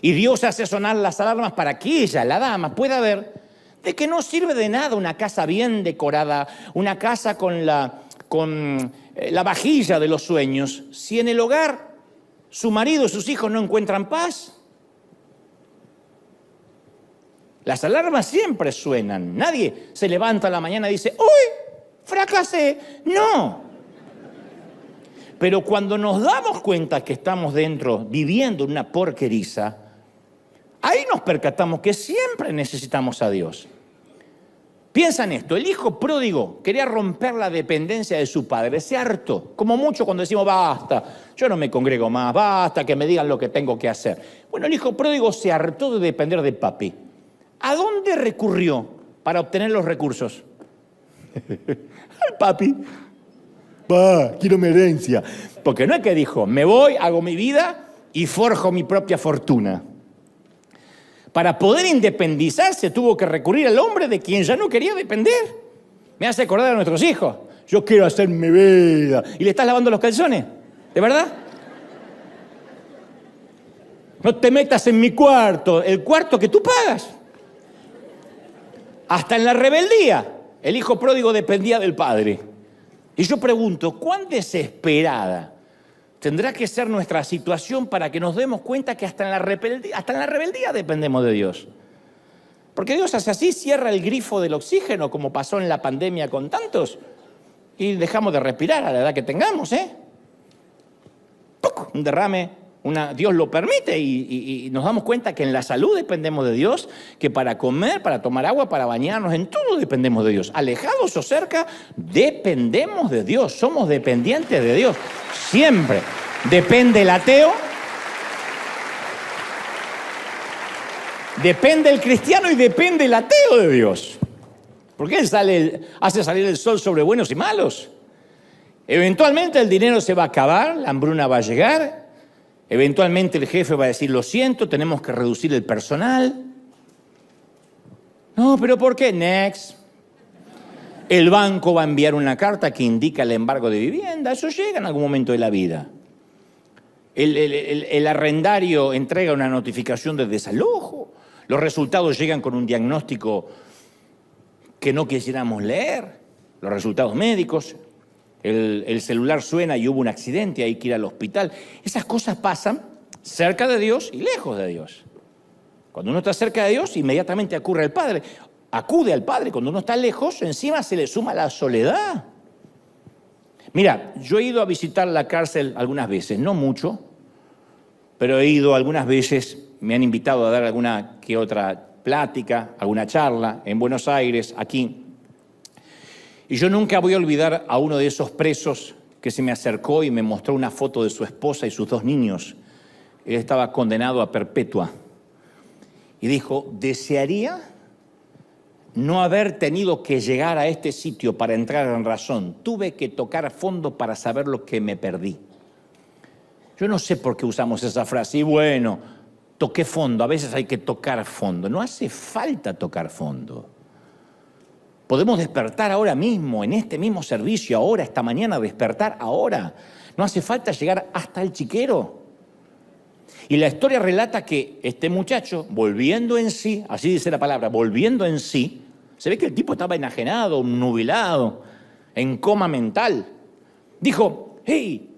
Y Dios hace sonar las alarmas para que ella, la dama, pueda ver de que no sirve de nada una casa bien decorada, una casa con la vajilla de los sueños, si en el hogar su marido y sus hijos no encuentran paz. Las alarmas siempre suenan. Nadie se levanta a la mañana y dice, ¡uy! ¡Fracasé! ¡No! Pero cuando nos damos cuenta que estamos dentro, viviendo una porqueriza, ahí nos percatamos que siempre necesitamos a Dios. Piensa en esto, el hijo pródigo quería romper la dependencia de su padre, se hartó, como mucho cuando decimos, basta, yo no me congrego más, basta que me digan lo que tengo que hacer. Bueno, el hijo pródigo se hartó de depender de papi. ¿A dónde recurrió para obtener los recursos? Al papi. Quiero mi herencia. Porque no es que dijo, me voy, hago mi vida y forjo mi propia fortuna. Para poder independizarse tuvo que recurrir al hombre de quien ya no quería depender. Me hace acordar a nuestros hijos. Yo quiero hacer mi vida. ¿Y le estás lavando los calzones? ¿De verdad? No te metas en mi cuarto, el cuarto que tú pagas. Hasta en la rebeldía, el hijo pródigo dependía del padre. Y yo pregunto, ¿cuán desesperada tendrá que ser nuestra situación para que nos demos cuenta que hasta en la rebeldía dependemos de Dios? Porque Dios hace así, cierra el grifo del oxígeno, como pasó en la pandemia con tantos, y dejamos de respirar a la edad que tengamos, ¡Puc! Un derrame. Dios lo permite y nos damos cuenta que en la salud dependemos de Dios, que para comer, para tomar agua, para bañarnos, en todo dependemos de Dios. Alejados o cerca, dependemos de Dios, somos dependientes de Dios. Siempre depende el ateo, depende el cristiano y depende el ateo de Dios. Porque Él hace salir el sol sobre buenos y malos. Eventualmente el dinero se va a acabar, la hambruna va a llegar. Eventualmente el jefe va a decir, lo siento, tenemos que reducir el personal. No, pero ¿por qué? Next. El banco va a enviar una carta que indica el embargo de vivienda. Eso llega en algún momento de la vida. El arrendario entrega una notificación de desalojo. Los resultados llegan con un diagnóstico que no quisiéramos leer. Los resultados médicos. El celular suena y hubo un accidente, hay que ir al hospital. Esas cosas pasan cerca de Dios y lejos de Dios. Cuando uno está cerca de Dios, inmediatamente acude al Padre. Cuando uno está lejos, encima se le suma la soledad. Mira, yo he ido a visitar la cárcel algunas veces, no mucho, pero he ido algunas veces, me han invitado a dar alguna que otra plática, alguna charla en Buenos Aires, aquí. Y yo nunca voy a olvidar a uno de esos presos que se me acercó y me mostró una foto de su esposa y sus 2 niños. Él estaba condenado a perpetua. Y dijo, desearía no haber tenido que llegar a este sitio para entrar en razón. Tuve que tocar fondo para saber lo que me perdí. Yo no sé por qué usamos esa frase. Y bueno, toqué fondo. A veces hay que tocar fondo. No hace falta tocar fondo. Podemos despertar ahora mismo, en este mismo servicio, ahora, esta mañana, despertar ahora. No hace falta llegar hasta el chiquero. Y la historia relata que este muchacho, volviendo en sí, así dice la palabra, volviendo en sí, se ve que el tipo estaba enajenado, nubilado, en coma mental. Dijo, hey,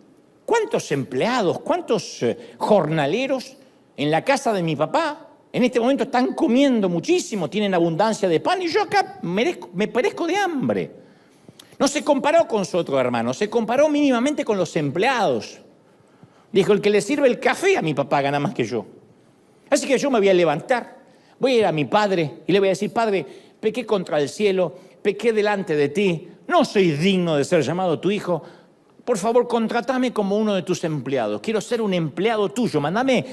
¿cuántos empleados, cuántos jornaleros en la casa de mi papá en este momento están comiendo muchísimo, tienen abundancia de pan y yo acá me perezco de hambre? No se comparó con su otro hermano, se comparó mínimamente con los empleados. Dijo, el que le sirve el café a mi papá gana más que yo. Así que yo me voy a levantar, voy a ir a mi padre y le voy a decir, padre, pequé contra el cielo, pequé delante de ti, no soy digno de ser llamado tu hijo. Por favor, contratame como uno de tus empleados. Quiero ser un empleado tuyo. Mándame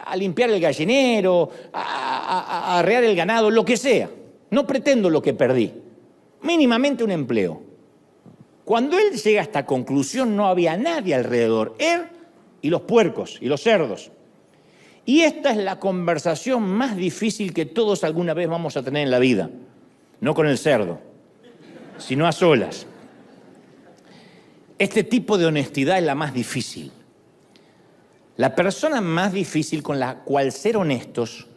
a limpiar el gallinero, a arrear el ganado, lo que sea. No pretendo lo que perdí. Mínimamente un empleo. Cuando él llega a esta conclusión, no había nadie alrededor. Él y los puercos y los cerdos. Y esta es la conversación más difícil que todos alguna vez vamos a tener en la vida. No con el cerdo, sino a solas. Este tipo de honestidad es la más difícil. La persona más difícil con la cual ser honestos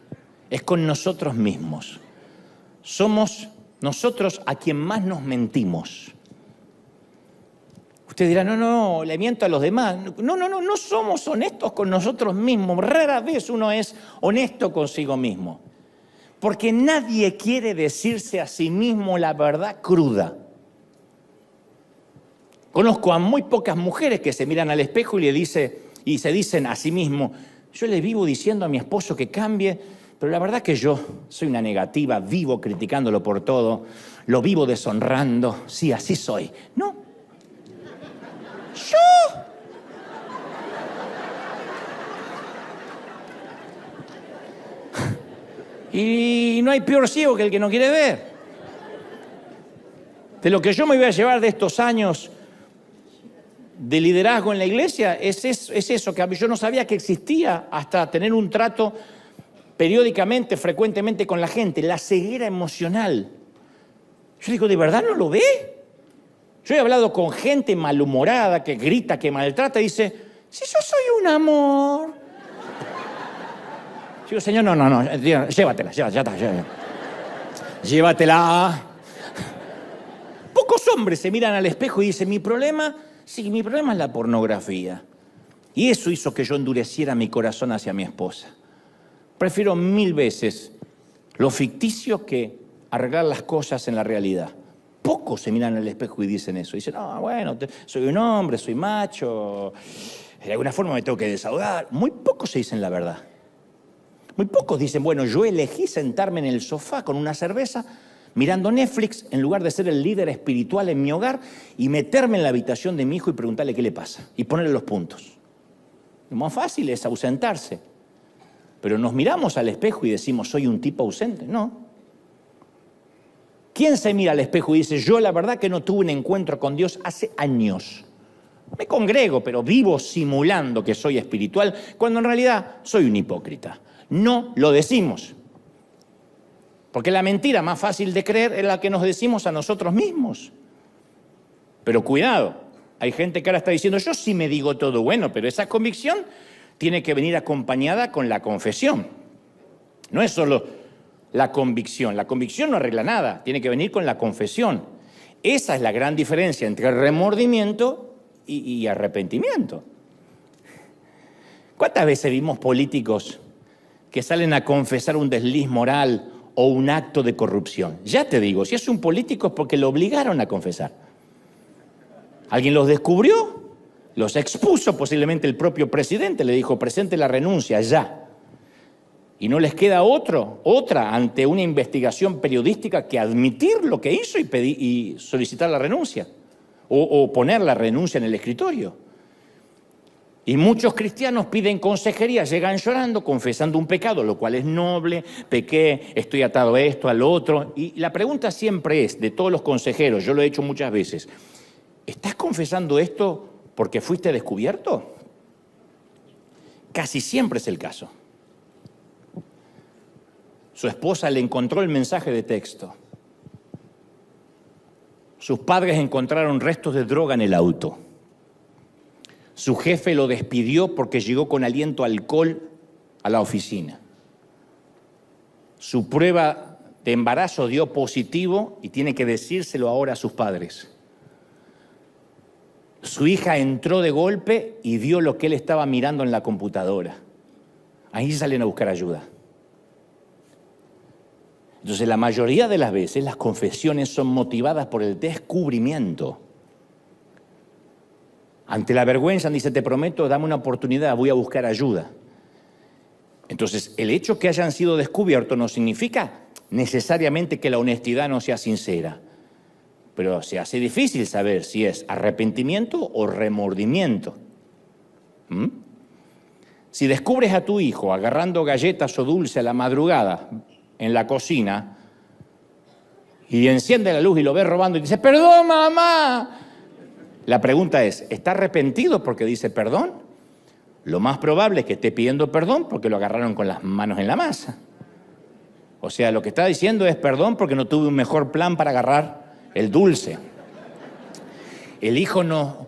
es con nosotros mismos. Somos nosotros a quien más nos mentimos. Usted dirá, no, le miento a los demás. No somos honestos con nosotros mismos. Rara vez uno es honesto consigo mismo. Porque nadie quiere decirse a sí mismo la verdad cruda. Conozco a muy pocas mujeres que se miran al espejo y se dicen a sí mismos, yo le vivo diciendo a mi esposo que cambie, pero la verdad que yo soy una negativa, vivo criticándolo por todo, lo vivo deshonrando, sí, así soy. No. ¡Yo! Y no hay peor ciego que el que no quiere ver. De lo que yo me voy a llevar de estos años de liderazgo en la iglesia es eso, que yo no sabía que existía hasta tener un trato periódicamente, frecuentemente con la gente, la ceguera emocional. Yo digo, ¿de verdad no lo ve? Yo he hablado con gente malhumorada, que grita, que maltrata, y dice, si yo soy un amor. Yo digo, Señor, no, llévatela, ya está, llévatela. Pocos hombres se miran al espejo y dicen, mi problema es la pornografía. Y eso hizo que yo endureciera mi corazón hacia mi esposa. Prefiero 1000 veces lo ficticio que arreglar las cosas en la realidad. Pocos se miran al espejo y dicen eso. Dicen, no, bueno, soy un hombre, soy macho, de alguna forma me tengo que desahogar. Muy pocos se dicen la verdad. Muy pocos dicen, bueno, yo elegí sentarme en el sofá con una cerveza, mirando Netflix, en lugar de ser el líder espiritual en mi hogar y meterme en la habitación de mi hijo y preguntarle qué le pasa y ponerle los puntos. Lo más fácil es ausentarse. Pero nos miramos al espejo y decimos, soy un tipo ausente. No. ¿Quién se mira al espejo y dice, yo la verdad que no tuve un encuentro con Dios hace años? Me congrego, pero vivo simulando que soy espiritual, cuando en realidad soy un hipócrita. No lo decimos. Porque la mentira más fácil de creer es la que nos decimos a nosotros mismos. Pero cuidado, hay gente que ahora está diciendo, yo sí me digo todo bueno, pero esa convicción tiene que venir acompañada con la confesión. No es solo la convicción no arregla nada, tiene que venir con la confesión. Esa es la gran diferencia entre remordimiento y arrepentimiento. ¿Cuántas veces vimos políticos que salen a confesar un desliz moral o un acto de corrupción? Ya te digo, si es un político es porque lo obligaron a confesar. Alguien los descubrió, los expuso, posiblemente el propio presidente le dijo, presente la renuncia ya. Y no les queda otra ante una investigación periodística que admitir lo que hizo y solicitar la renuncia o poner la renuncia en el escritorio. Y muchos cristianos piden consejería, llegan llorando, confesando un pecado, lo cual es noble, pequé, estoy atado a esto, al otro. Y la pregunta siempre es, de todos los consejeros, yo lo he hecho muchas veces, ¿estás confesando esto porque fuiste descubierto? Casi siempre es el caso. Su esposa le encontró el mensaje de texto. Sus padres encontraron restos de droga en el auto. Su jefe lo despidió porque llegó con aliento a alcohol a la oficina. Su prueba de embarazo dio positivo y tiene que decírselo ahora a sus padres. Su hija entró de golpe y vio lo que él estaba mirando en la computadora. Ahí salen a buscar ayuda. Entonces, la mayoría de las veces las confesiones son motivadas por el descubrimiento. Ante la vergüenza dice, te prometo, dame una oportunidad, voy a buscar ayuda. Entonces, el hecho que hayan sido descubiertos no significa necesariamente que la honestidad no sea sincera. Pero se hace difícil saber si es arrepentimiento o remordimiento. Si descubres a tu hijo agarrando galletas o dulce a la madrugada en la cocina y enciende la luz y lo ves robando y dice, perdón, mamá. La pregunta es, ¿está arrepentido porque dice perdón? Lo más probable es que esté pidiendo perdón porque lo agarraron con las manos en la masa. O sea, lo que está diciendo es perdón porque no tuve un mejor plan para agarrar el dulce. El hijo no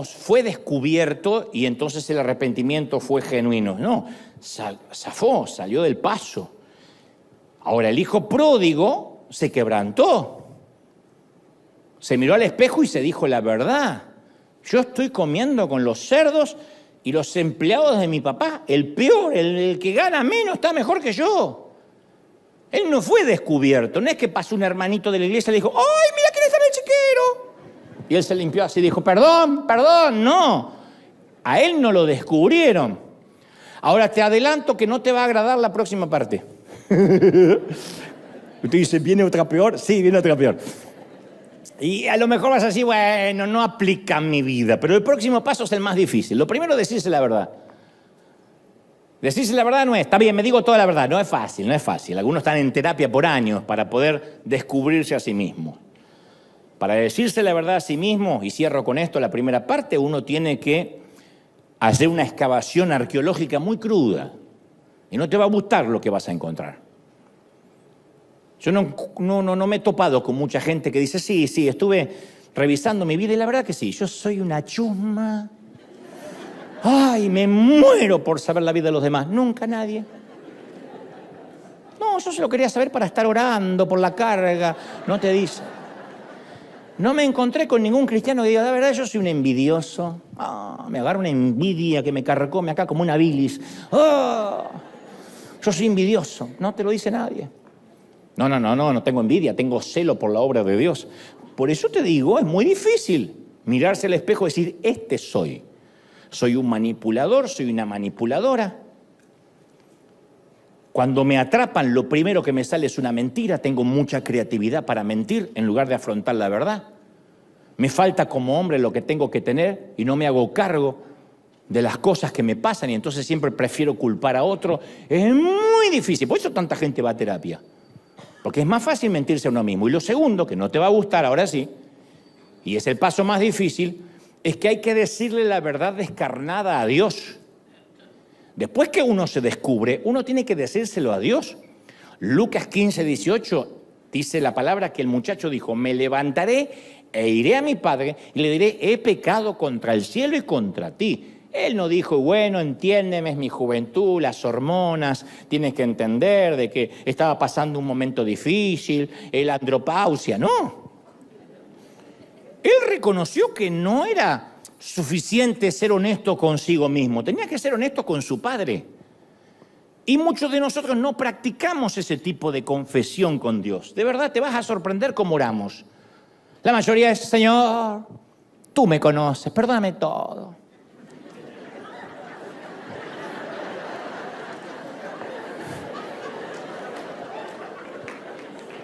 fue descubierto y entonces el arrepentimiento fue genuino. No, zafó, salió del paso. Ahora, el hijo pródigo se quebrantó. Se miró al espejo y se dijo la verdad. Yo estoy comiendo con los cerdos y los empleados de mi papá. El peor, el que gana menos, está mejor que yo. Él no fue descubierto. No es que pasó un hermanito de la iglesia y le dijo, ¡ay, mira quién está en el chiquero! Y él se limpió así y dijo, perdón, perdón. No, a él no lo descubrieron. Ahora te adelanto que no te va a agradar la próxima parte. Usted dice, ¿viene otra peor? Sí, viene otra peor. Y a lo mejor vas a decir, bueno, no aplica en mi vida, pero el próximo paso es el más difícil. Lo primero es decirse la verdad. Decirse la verdad no es, está bien, me digo toda la verdad, no es fácil, no es fácil. Algunos están en terapia por años para poder descubrirse a sí mismos. Para decirse la verdad a sí mismo, y cierro con esto la primera parte, uno tiene que hacer una excavación arqueológica muy cruda. Y no te va a gustar lo que vas a encontrar. Yo no me he topado con mucha gente que dice, sí, estuve revisando mi vida y la verdad que sí, yo soy una chusma. Ay, me muero por saber la vida de los demás. Nunca nadie. No, yo se lo quería saber para estar orando por la carga. No te dice. No me encontré con ningún cristiano que diga, la verdad, yo soy un envidioso. Me agarra una envidia que me carcome acá como una bilis. Yo soy envidioso. No te lo dice nadie. No tengo envidia, tengo celo por la obra de Dios. Por eso te digo, es muy difícil mirarse al espejo y decir, este soy. Soy un manipulador, soy una manipuladora. Cuando me atrapan, lo primero que me sale es una mentira. Tengo mucha creatividad para mentir en lugar de afrontar la verdad. Me falta como hombre lo que tengo que tener y no me hago cargo de las cosas que me pasan y entonces siempre prefiero culpar a otro. Es muy difícil, por eso tanta gente va a terapia. Porque es más fácil mentirse a uno mismo. Y lo segundo, que no te va a gustar, ahora sí, y es el paso más difícil, es que hay que decirle la verdad descarnada a Dios. Después que uno se descubre, uno tiene que decírselo a Dios. Lucas 15, 18 dice la palabra que el muchacho dijo, me levantaré e iré a mi padre y le diré, he pecado contra el cielo y contra ti. Él no dijo, bueno, entiéndeme, es mi juventud, las hormonas, tienes que entender de que estaba pasando un momento difícil, la andropausia, no. Él reconoció que no era suficiente ser honesto consigo mismo, tenía que ser honesto con su padre. Y muchos de nosotros no practicamos ese tipo de confesión con Dios. De verdad, te vas a sorprender cómo oramos. La mayoría es, Señor, tú me conoces, perdóname todo.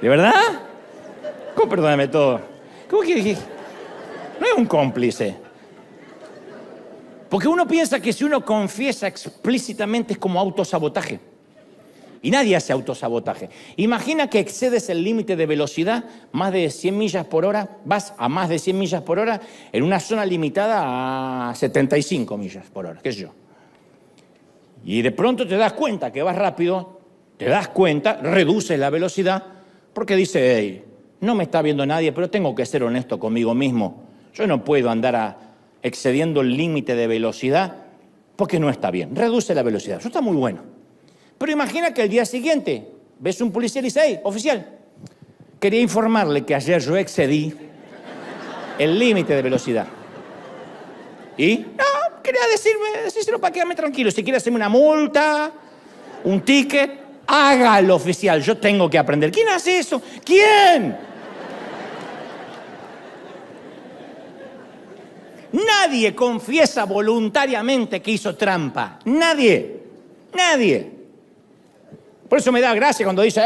¿De verdad? ¿Cómo perdóname todo? ¿Cómo que no es un cómplice? Porque uno piensa que si uno confiesa explícitamente es como autosabotaje. Y nadie hace autosabotaje. Imagina que excedes el límite de velocidad, más de 100 millas por hora, vas a más de 100 millas por hora en una zona limitada a 75 millas por hora, qué sé yo. Y de pronto te das cuenta que vas rápido, te das cuenta, reduces la velocidad, porque dice, hey, no me está viendo nadie, pero tengo que ser honesto conmigo mismo. Yo no puedo andar excediendo el límite de velocidad porque no está bien. Reduce la velocidad, eso está muy bueno. Pero imagina que el día siguiente ves un policía y dice, hey, oficial, quería informarle que ayer yo excedí el límite de velocidad. ¿Y? No, quería decírselo para quedarme tranquilo. Si quiere hacerme una multa, un ticket, hágalo, oficial. Yo tengo que aprender. ¿Quién hace eso? ¿Quién? Nadie confiesa voluntariamente que hizo trampa. Nadie. Nadie. Por eso me da gracia cuando dice,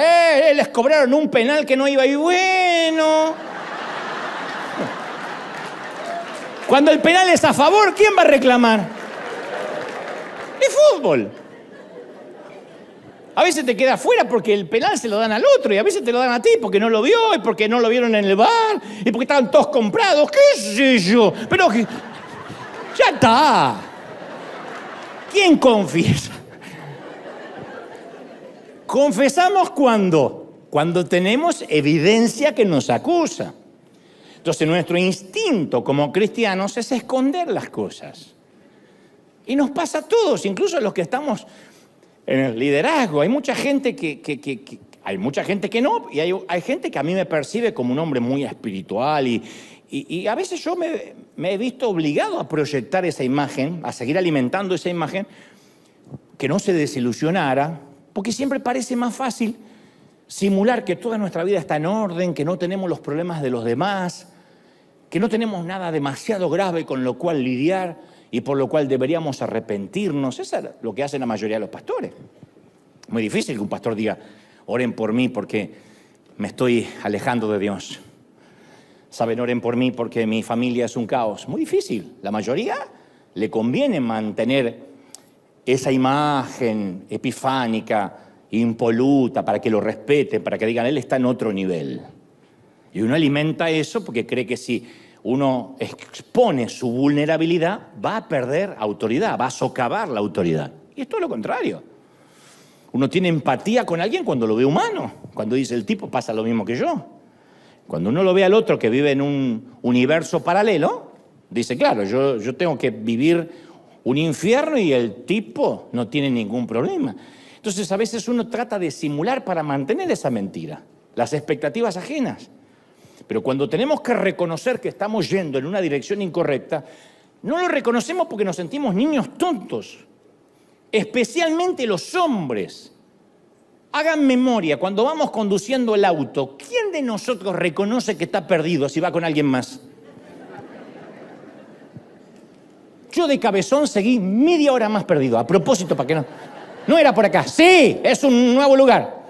les cobraron un penal que no iba. Y bueno. Cuando el penal es a favor, ¿quién va a reclamar? Es fútbol. A veces te queda fuera porque el penal se lo dan al otro y a veces te lo dan a ti porque no lo vio y porque no lo vieron en el bar y porque estaban todos comprados, qué sé yo. Pero ya está. ¿Quién confiesa? Confesamos cuando tenemos evidencia que nos acusa. Entonces nuestro instinto como cristianos es esconder las cosas. Y nos pasa a todos, incluso a los que estamos en el liderazgo. Hay mucha gente hay mucha gente que no, y hay gente que a mí me percibe como un hombre muy espiritual y a veces yo me he visto obligado a proyectar esa imagen, a seguir alimentando esa imagen, que no se desilusionara, porque siempre parece más fácil simular que toda nuestra vida está en orden, que no tenemos los problemas de los demás, que no tenemos nada demasiado grave con lo cual lidiar y por lo cual deberíamos arrepentirnos. Eso es lo que hacen la mayoría de los pastores. Muy difícil que un pastor diga, oren por mí porque me estoy alejando de Dios. Saben, oren por mí porque mi familia es un caos. Muy difícil. La mayoría le conviene mantener esa imagen epifánica, impoluta, para que lo respeten, para que digan, él está en otro nivel. Y uno alimenta eso porque cree que si uno expone su vulnerabilidad, va a perder autoridad, va a socavar la autoridad. Y es todo lo contrario. Uno tiene empatía con alguien cuando lo ve humano, cuando dice, el tipo pasa lo mismo que yo. Cuando uno lo ve al otro que vive en un universo paralelo, dice, claro, yo tengo que vivir un infierno y el tipo no tiene ningún problema. Entonces a veces uno trata de simular para mantener esa mentira, las expectativas ajenas. Pero cuando tenemos que reconocer que estamos yendo en una dirección incorrecta, no lo reconocemos porque nos sentimos niños tontos. Especialmente los hombres. Hagan memoria, cuando vamos conduciendo el auto, ¿quién de nosotros reconoce que está perdido si va con alguien más? Yo de cabezón seguí media hora más perdido, a propósito, para que no era por acá. Sí, es un nuevo lugar.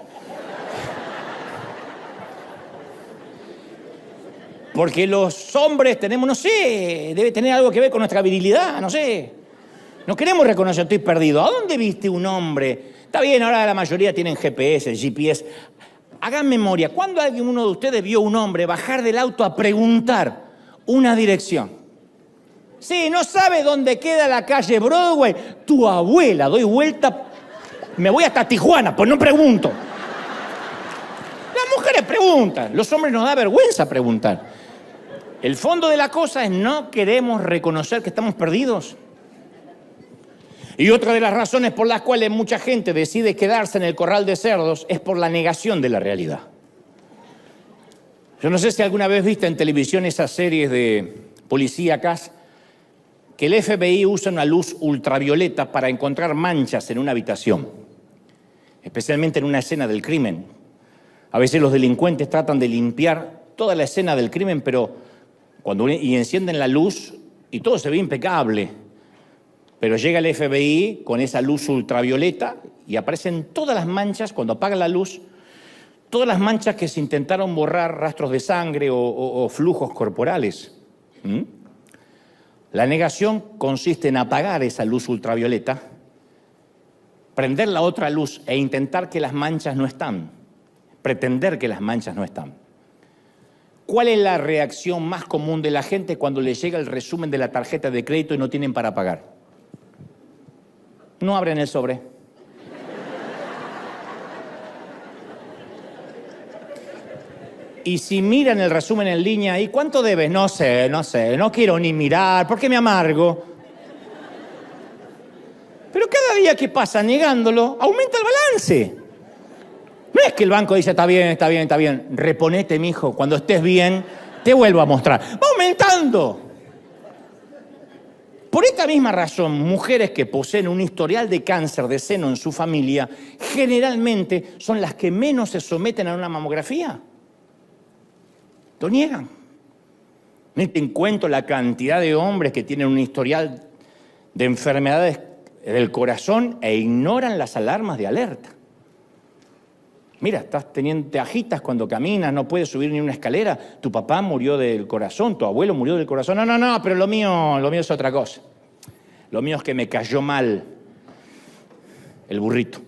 Porque los hombres tenemos, no sé, debe tener algo que ver con nuestra virilidad, no sé. No queremos reconocer, estoy perdido. ¿A dónde viste un hombre? Está bien, ahora la mayoría tienen GPS. Hagan memoria, ¿cuándo uno de ustedes vio un hombre bajar del auto a preguntar una dirección? Sí, no sabe dónde queda la calle Broadway. Tu abuela, doy vuelta, me voy hasta Tijuana, pues no pregunto. Las mujeres preguntan, los hombres nos da vergüenza preguntar. El fondo de la cosa es no queremos reconocer que estamos perdidos. Y otra de las razones por las cuales mucha gente decide quedarse en el corral de cerdos es por la negación de la realidad. Yo no sé si alguna vez viste en televisión esas series de policíacas que el FBI usa una luz ultravioleta para encontrar manchas en una habitación, especialmente en una escena del crimen. A veces los delincuentes tratan de limpiar toda la escena del crimen, pero y encienden la luz y todo se ve impecable. Pero llega el FBI con esa luz ultravioleta y aparecen todas las manchas, cuando apaga la luz, todas las manchas que se intentaron borrar, rastros de sangre o flujos corporales. La negación consiste en apagar esa luz ultravioleta, prender la otra luz e intentar que las manchas no están, pretender que las manchas no están. ¿Cuál es la reacción más común de la gente cuando les llega el resumen de la tarjeta de crédito y no tienen para pagar? No abren el sobre. Y si miran el resumen en línea, ¿y cuánto debes? No sé, no quiero ni mirar, ¿por qué me amargo? Pero cada día que pasa negándolo, aumenta el balance. No es que el banco dice, está bien, reponete, mijo, cuando estés bien, te vuelvo a mostrar. Va aumentando. Por esta misma razón, mujeres que poseen un historial de cáncer de seno en su familia, generalmente son las que menos se someten a una mamografía. Lo niegan. No te encuentro la cantidad de hombres que tienen un historial de enfermedades del corazón e ignoran las alarmas de alerta. Mira, te agitas cuando caminas, no puedes subir ni una escalera. Tu papá murió del corazón, tu abuelo murió del corazón. No, pero lo mío es otra cosa. Lo mío es que me cayó mal el burrito.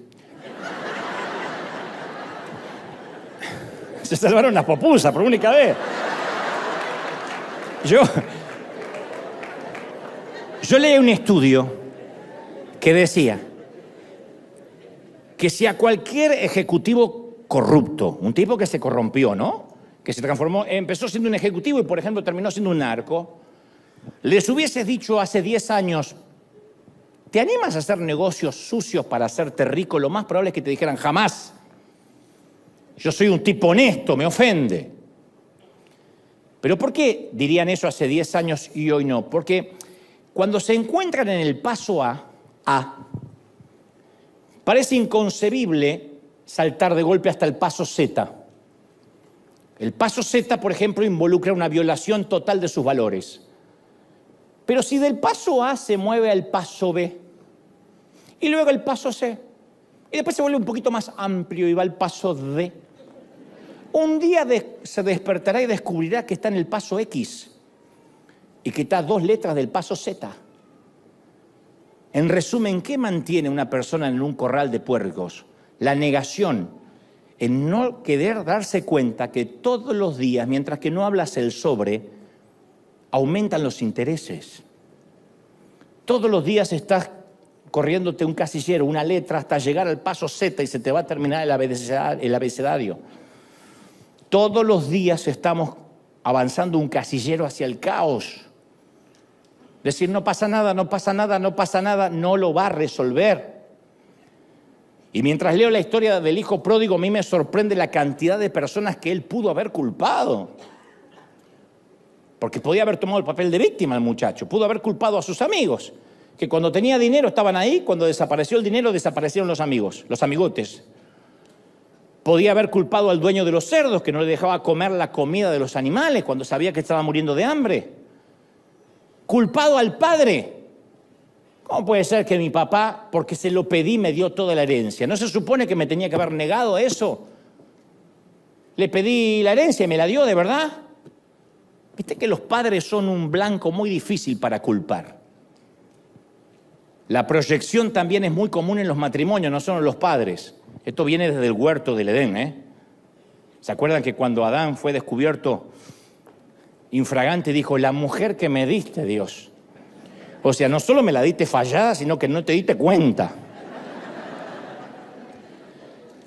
Se salvaron las popusas por única vez. Yo leí un estudio que decía que si a cualquier ejecutivo corrupto, un tipo que se corrompió, ¿no? Que se transformó, empezó siendo un ejecutivo y, por ejemplo, terminó siendo un narco, les hubieses dicho hace 10 años, ¿te animas a hacer negocios sucios para hacerte rico? Lo más probable es que te dijeran, jamás. Yo soy un tipo honesto, me ofende. ¿Pero por qué dirían eso hace 10 años y hoy no? Porque cuando se encuentran en el paso A, parece inconcebible saltar de golpe hasta el paso Z. El paso Z, por ejemplo, involucra una violación total de sus valores. Pero si del paso A se mueve al paso B, y luego el paso C, y después se vuelve un poquito más amplio y va al paso D, un día se despertará y descubrirá que está en el paso X y que está a 2 letras del paso Z. En resumen, ¿qué mantiene una persona en un corral de puercos? La negación, en no querer darse cuenta que todos los días, mientras que no hablas el sobre, aumentan los intereses. Todos los días estás corriéndote un casillero, una letra, hasta llegar al paso Z y se te va a terminar el abecedario. Todos los días estamos avanzando un casillero hacia el caos. Decir no pasa nada, no lo va a resolver. Y mientras leo la historia del hijo pródigo, a mí me sorprende la cantidad de personas que él pudo haber culpado. Porque podía haber tomado el papel de víctima el muchacho, pudo haber culpado a sus amigos, que cuando tenía dinero estaban ahí, cuando desapareció el dinero desaparecieron los amigos, los amigotes. Podía haber culpado al dueño de los cerdos, que no le dejaba comer la comida de los animales cuando sabía que estaba muriendo de hambre. Culpado al padre. ¿Cómo puede ser que mi papá, porque se lo pedí, me dio toda la herencia? ¿No se supone que me tenía que haber negado eso? Le pedí la herencia y me la dio, ¿de verdad? Viste que los padres son un blanco muy difícil para culpar. La proyección también es muy común en los matrimonios, no solo en los padres. Esto viene desde el huerto del Edén, ¿eh? ¿Se acuerdan que cuando Adán fue descubierto infragante dijo, la mujer que me diste, Dios? O sea, no solo me la diste fallada, sino que no te diste cuenta.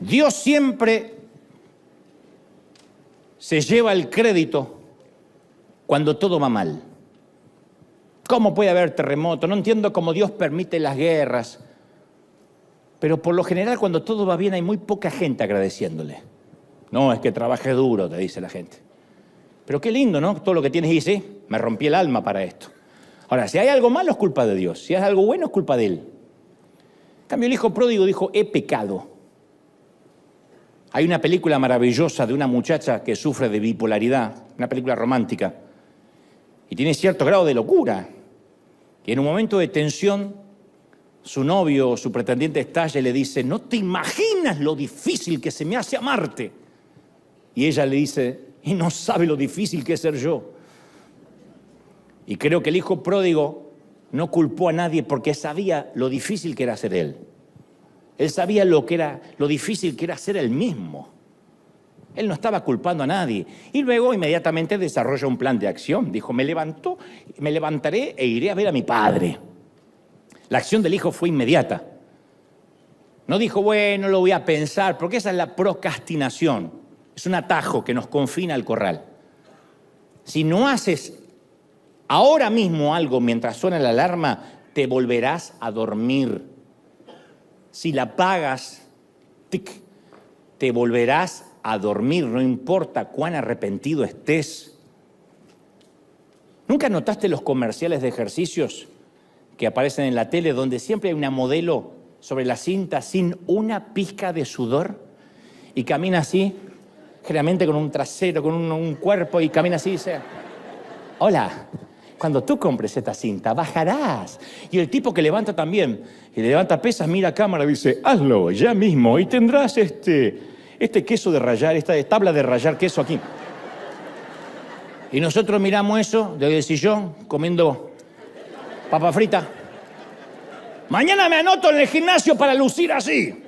Dios siempre se lleva el crédito cuando todo va mal. ¿Cómo puede haber terremoto? No entiendo cómo Dios permite las guerras. Pero por lo general, cuando todo va bien, hay muy poca gente agradeciéndole. No, es que trabajé duro, te dice la gente. Pero qué lindo, ¿no? Todo lo que tienes y sí, me rompí el alma para esto. Ahora, si hay algo malo, es culpa de Dios. Si hay algo bueno, es culpa de Él. En cambio, el hijo pródigo dijo, he pecado. Hay una película maravillosa de una muchacha que sufre de bipolaridad, una película romántica, y tiene cierto grado de locura. Y en un momento de tensión, su novio o su pretendiente estalla y le dice, no te imaginas lo difícil que se me hace amarte. Y ella le dice, y no sabe lo difícil que es ser yo. Y creo que el hijo pródigo no culpó a nadie porque sabía lo difícil que era ser él. Él sabía lo difícil que era ser él mismo. Él no estaba culpando a nadie. Y luego inmediatamente desarrolla un plan de acción. Dijo, me levantaré e iré a ver a mi padre. La acción del hijo fue inmediata. No dijo, bueno, lo voy a pensar, porque esa es la procrastinación. Es un atajo que nos confina al corral. Si no haces ahora mismo algo mientras suena la alarma, te volverás a dormir. Si la apagas, tic, te volverás a dormir, no importa cuán arrepentido estés. ¿Nunca notaste los comerciales de ejercicios que aparecen en la tele donde siempre hay una modelo sobre la cinta sin una pizca de sudor y camina así, generalmente con un trasero, con un cuerpo, y camina así y dice: hola, cuando tú compres esta cinta bajarás? Y el tipo que levanta también, y levanta pesas, mira a cámara y dice: hazlo ya mismo y tendrás este queso de rallar, esta tabla de rallar queso aquí. Y nosotros miramos eso desde el sillón, comiendo papa frita. Mañana me anoto en el gimnasio para lucir así.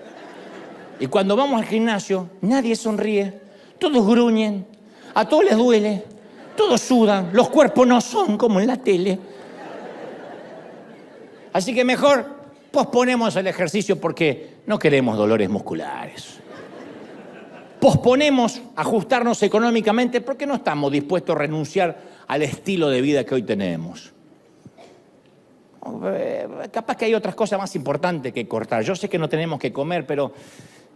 Y cuando vamos al gimnasio, nadie sonríe, todos gruñen, a todos les duele, todos sudan, los cuerpos no son como en la tele. Así que mejor posponemos el ejercicio porque no queremos dolores musculares. Posponemos ajustarnos económicamente porque no estamos dispuestos a renunciar al estilo de vida que hoy tenemos. Capaz que hay otras cosas más importantes que cortar. Yo sé que no tenemos que comer, pero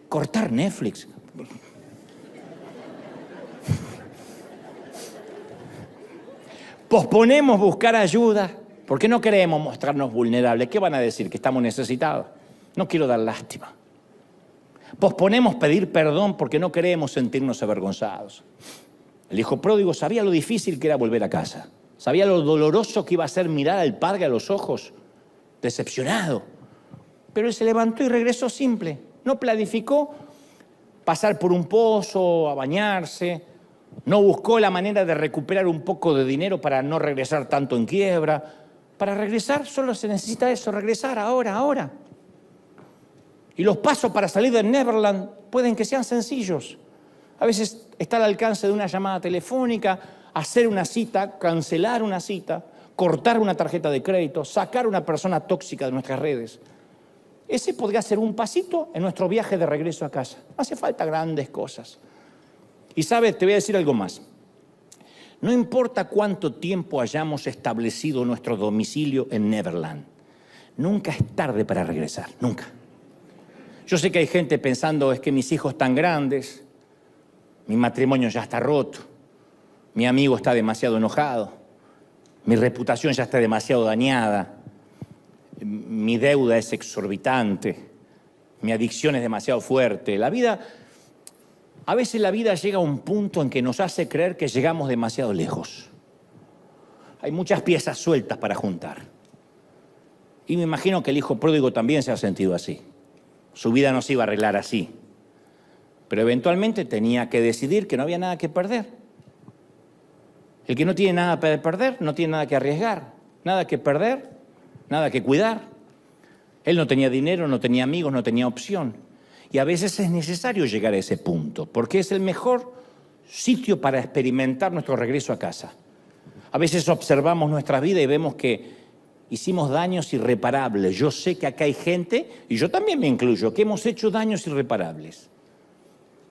cortar Netflix. Posponemos buscar ayuda porque no queremos mostrarnos vulnerables. ¿Qué van a decir? Que estamos necesitados. No quiero dar lástima. Posponemos pedir perdón porque no queremos sentirnos avergonzados. El hijo pródigo sabía lo difícil que era volver a casa. Sabía lo doloroso que iba a ser mirar al padre a los ojos, decepcionado. Pero él se levantó y regresó simple. No planificó pasar por un pozo, a bañarse. No buscó la manera de recuperar un poco de dinero para no regresar tanto en quiebra. Para regresar solo se necesita eso, regresar ahora. Y los pasos para salir de Neverland pueden que sean sencillos. A veces está al alcance de una llamada telefónica, hacer una cita, cancelar una cita, cortar una tarjeta de crédito, sacar a una persona tóxica de nuestras redes. Ese podría ser un pasito en nuestro viaje de regreso a casa. No hace falta grandes cosas. Y sabes, te voy a decir algo más. No importa cuánto tiempo hayamos establecido nuestro domicilio en Neverland, nunca es tarde para regresar, nunca. Yo sé que hay gente pensando: es que mis hijos están grandes, mi matrimonio ya está roto, mi amigo está demasiado enojado, mi reputación ya está demasiado dañada, mi deuda es exorbitante, mi adicción es demasiado fuerte. A veces la vida llega a un punto en que nos hace creer que llegamos demasiado lejos. Hay muchas piezas sueltas para juntar. Y me imagino que el hijo pródigo también se ha sentido así. Su vida no se iba a arreglar así. Pero eventualmente tenía que decidir que no había nada que perder. El que no tiene nada que perder, no tiene nada que arriesgar. Nada que perder, nada que cuidar. Él no tenía dinero, no tenía amigos, no tenía opción. Y a veces es necesario llegar a ese punto, porque es el mejor sitio para experimentar nuestro regreso a casa. A veces observamos nuestra vida y vemos que hicimos daños irreparables. Yo sé que acá hay gente, y yo también me incluyo, que hemos hecho daños irreparables.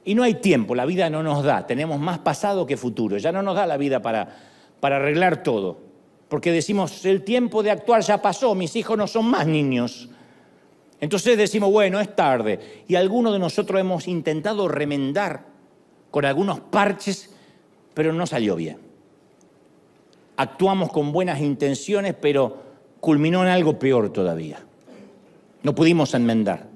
Y no hay tiempo, la vida no nos da. Tenemos más pasado que futuro. Ya no nos da la vida para arreglar todo. Porque decimos: el tiempo de actuar ya pasó, mis hijos no son más niños. Entonces decimos: bueno, es tarde. Y algunos de nosotros hemos intentado remendar con algunos parches, pero no salió bien. Actuamos con buenas intenciones, pero culminó en algo peor todavía. No pudimos enmendar.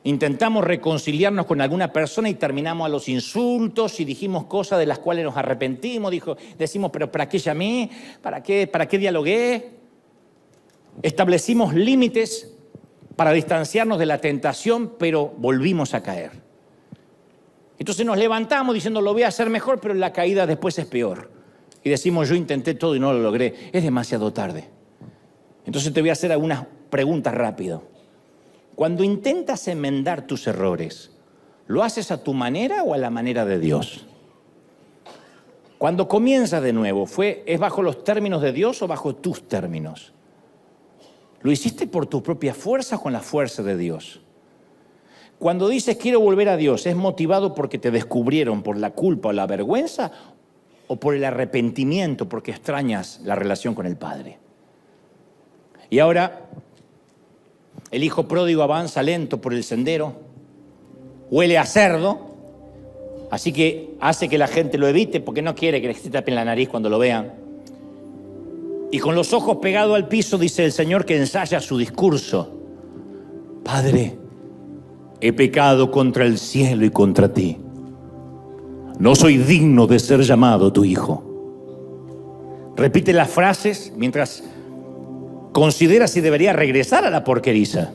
Intentamos reconciliarnos con alguna persona y terminamos a los insultos y dijimos cosas de las cuales nos arrepentimos. Decimos: pero ¿para qué llamé? ¿Para qué dialogué? Establecimos límites para distanciarnos de la tentación, pero volvimos a caer. Entonces nos levantamos diciendo: lo voy a hacer mejor, pero la caída después es peor. Y decimos: yo intenté todo y no lo logré. Es demasiado tarde. Entonces te voy a hacer algunas preguntas rápido. Cuando intentas enmendar tus errores, ¿lo haces a tu manera o a la manera de Dios? Cuando comienzas de nuevo, ¿es bajo los términos de Dios o bajo tus términos? ¿Lo hiciste por tu propia fuerza o con la fuerza de Dios? Cuando dices quiero volver a Dios, ¿es motivado porque te descubrieron por la culpa o la vergüenza o por el arrepentimiento porque extrañas la relación con el Padre? Y ahora el hijo pródigo avanza lento por el sendero, huele a cerdo, así que hace que la gente lo evite porque no quiere que le tapen la nariz cuando lo vean. Y con los ojos pegados al piso dice el Señor que ensaya su discurso. Padre, he pecado contra el cielo y contra ti. No soy digno de ser llamado tu hijo. Repite las frases mientras considera si debería regresar a la porqueriza.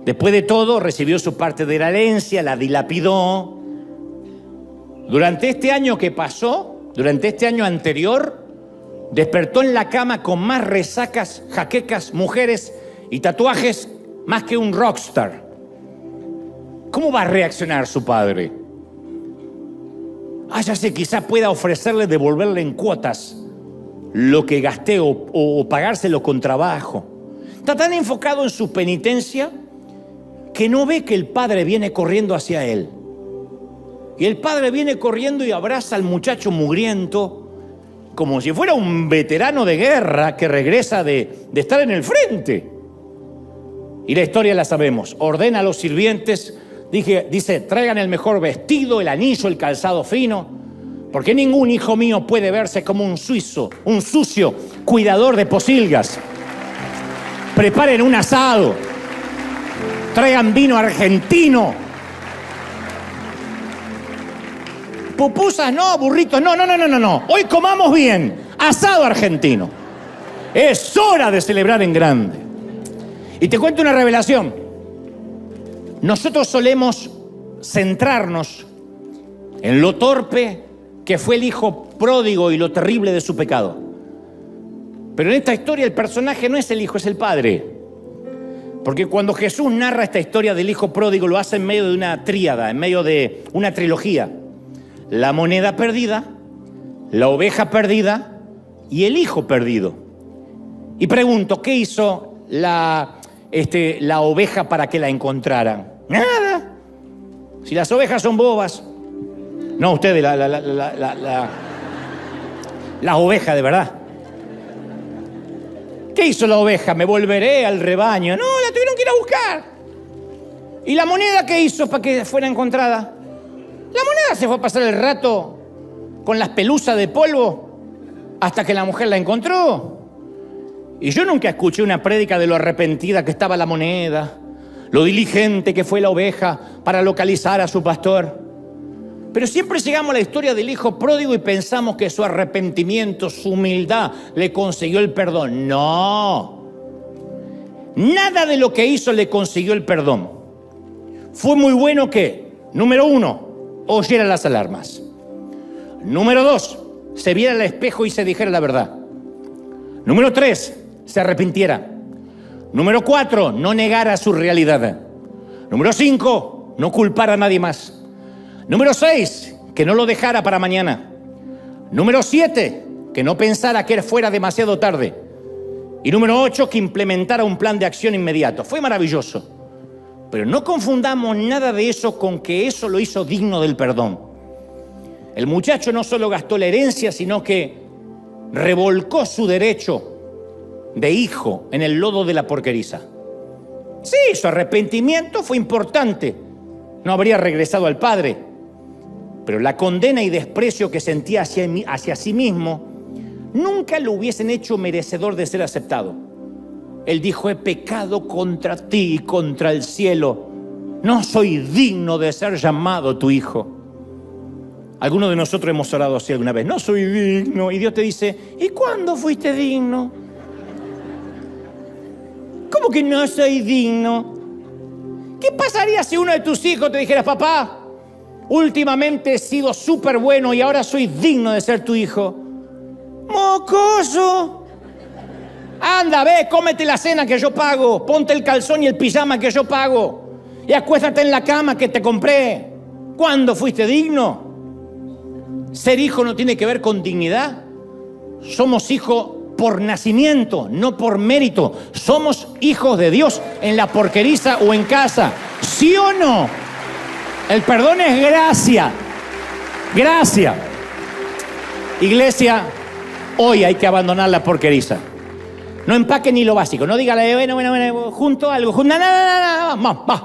Después de todo, recibió su parte de la herencia, la dilapidó. Durante este año que pasó, durante este año anterior, despertó en la cama con más resacas, jaquecas, mujeres y tatuajes más que un rockstar. ¿Cómo va a reaccionar su padre? Ya sé, quizá pueda ofrecerle devolverle en cuotas lo que gasté o pagárselo con trabajo. Está tan enfocado en su penitencia que no ve que el padre viene corriendo hacia él. Y el padre viene corriendo y abraza al muchacho mugriento como si fuera un veterano de guerra que regresa de estar en el frente. Y la historia la sabemos. Ordena a los sirvientes, dice, traigan el mejor vestido, el anillo, el calzado fino, porque ningún hijo mío puede verse como un sucio cuidador de pocilgas. Preparen un asado, traigan vino argentino. Pupusas no, burritos no. Hoy comamos bien, asado argentino. Es hora de celebrar en grande. Y te cuento una revelación. Nosotros solemos centrarnos en lo torpe que fue el hijo pródigo y lo terrible de su pecado. Pero en esta historia el personaje no es el hijo, es el padre. Porque cuando Jesús narra esta historia del hijo pródigo, lo hace en medio de una tríada, en medio de una trilogía. La moneda perdida, la oveja perdida y el hijo perdido. Y pregunto, ¿qué hizo la oveja para que la encontraran? Nada. Si las ovejas son bobas. No, ustedes, la oveja de verdad. ¿Qué hizo la oveja? Me volveré al rebaño. No, la tuvieron que ir a buscar. ¿Y la moneda qué hizo para que fuera encontrada? La moneda se fue a pasar el rato con las pelusas de polvo hasta que la mujer la encontró. Y yo nunca escuché una prédica de lo arrepentida que estaba la moneda, lo diligente que fue la oveja para localizar a su pastor. Pero siempre llegamos a la historia del hijo pródigo y pensamos que su arrepentimiento, su humildad, le consiguió el perdón. No. Nada de lo que hizo le consiguió el perdón. Fue muy bueno que, número 1, oyera las alarmas. Número 2, se viera al espejo y se dijera la verdad. Número 3, se arrepintiera. Número 4, no negara su realidad. Número 5, no culpara a nadie más. Número 6, que no lo dejara para mañana. Número 7, que no pensara que fuera demasiado tarde. Y número 8, que implementara un plan de acción inmediato. Fue maravilloso. Pero no confundamos nada de eso con que eso lo hizo digno del perdón. El muchacho no solo gastó la herencia, sino que revolcó su derecho de hijo en el lodo de la porqueriza. Sí, su arrepentimiento fue importante. No habría regresado al padre. Pero la condena y desprecio que sentía hacia sí mismo nunca lo hubiesen hecho merecedor de ser aceptado. Él dijo, he pecado contra ti y contra el cielo. No soy digno de ser llamado tu hijo. Algunos de nosotros hemos orado así alguna vez. No soy digno. Y Dios te dice, ¿y cuándo fuiste digno? ¿Cómo que no soy digno? ¿Qué pasaría si uno de tus hijos te dijera, papá, últimamente he sido súper bueno y ahora soy digno de ser tu hijo? ¡Mocoso! Anda, ve, cómete la cena que yo pago, ponte el calzón y el pijama que yo pago y acuéstate en la cama que te compré. ¿Cuándo fuiste digno? Ser hijo no tiene que ver con dignidad. Somos hijos por nacimiento, no por mérito. Somos hijos de Dios en la porqueriza o en casa. ¿Sí o no? El perdón es gracia. Gracia. Iglesia, hoy hay que abandonar la porqueriza. No empaque ni lo básico. No diga, bueno, junto algo. Nada. Vamos.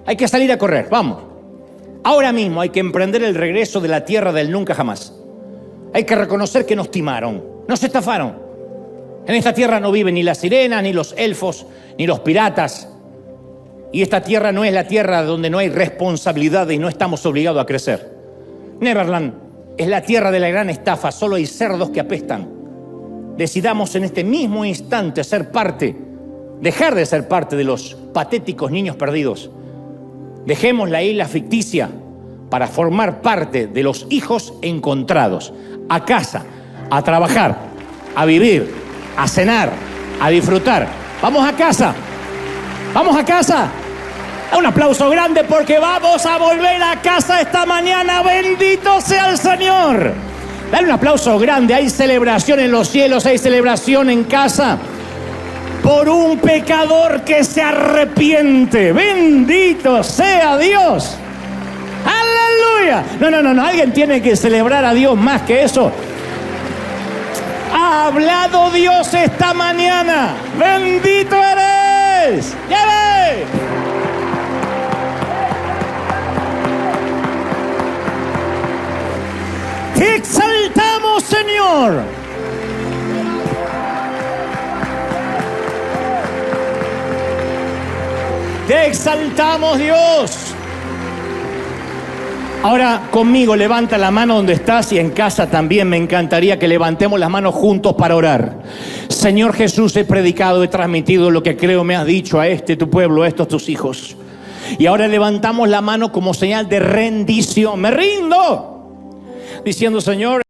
Hay que salir a correr, vamos. Ahora mismo hay que emprender el regreso de la tierra del nunca jamás. Hay que reconocer que nos timaron, nos estafaron. En esta tierra no viven ni las sirenas, ni los elfos, ni los piratas. Y esta tierra no es la tierra donde no hay responsabilidad y no estamos obligados a crecer. Neverland es la tierra de la gran estafa, solo hay cerdos que apestan. Decidamos en este mismo instante dejar de ser parte de los patéticos niños perdidos. Dejemos la isla ficticia para formar parte de los hijos encontrados. A casa, a trabajar, a vivir, a cenar, a disfrutar. ¡Vamos a casa! ¡Vamos a casa! Un aplauso grande porque vamos a volver a casa esta mañana. ¡Bendito sea el Señor! Dale un aplauso grande. Hay celebración en los cielos, hay celebración en casa por un pecador que se arrepiente. ¡Bendito sea Dios! ¡Aleluya! No. Alguien tiene que celebrar a Dios más que eso. Ha hablado Dios esta mañana. ¡Bendito eres! ¡Ya ve! ¡Te exaltamos, Señor! ¡Te exaltamos, Dios! Ahora conmigo levanta la mano donde estás y en casa también me encantaría que levantemos las manos juntos para orar. Señor Jesús, he predicado, he transmitido lo que creo me has dicho a tu pueblo, a estos tus hijos. Y ahora levantamos la mano como señal de rendición. ¡Me rindo! Diciendo, Señor,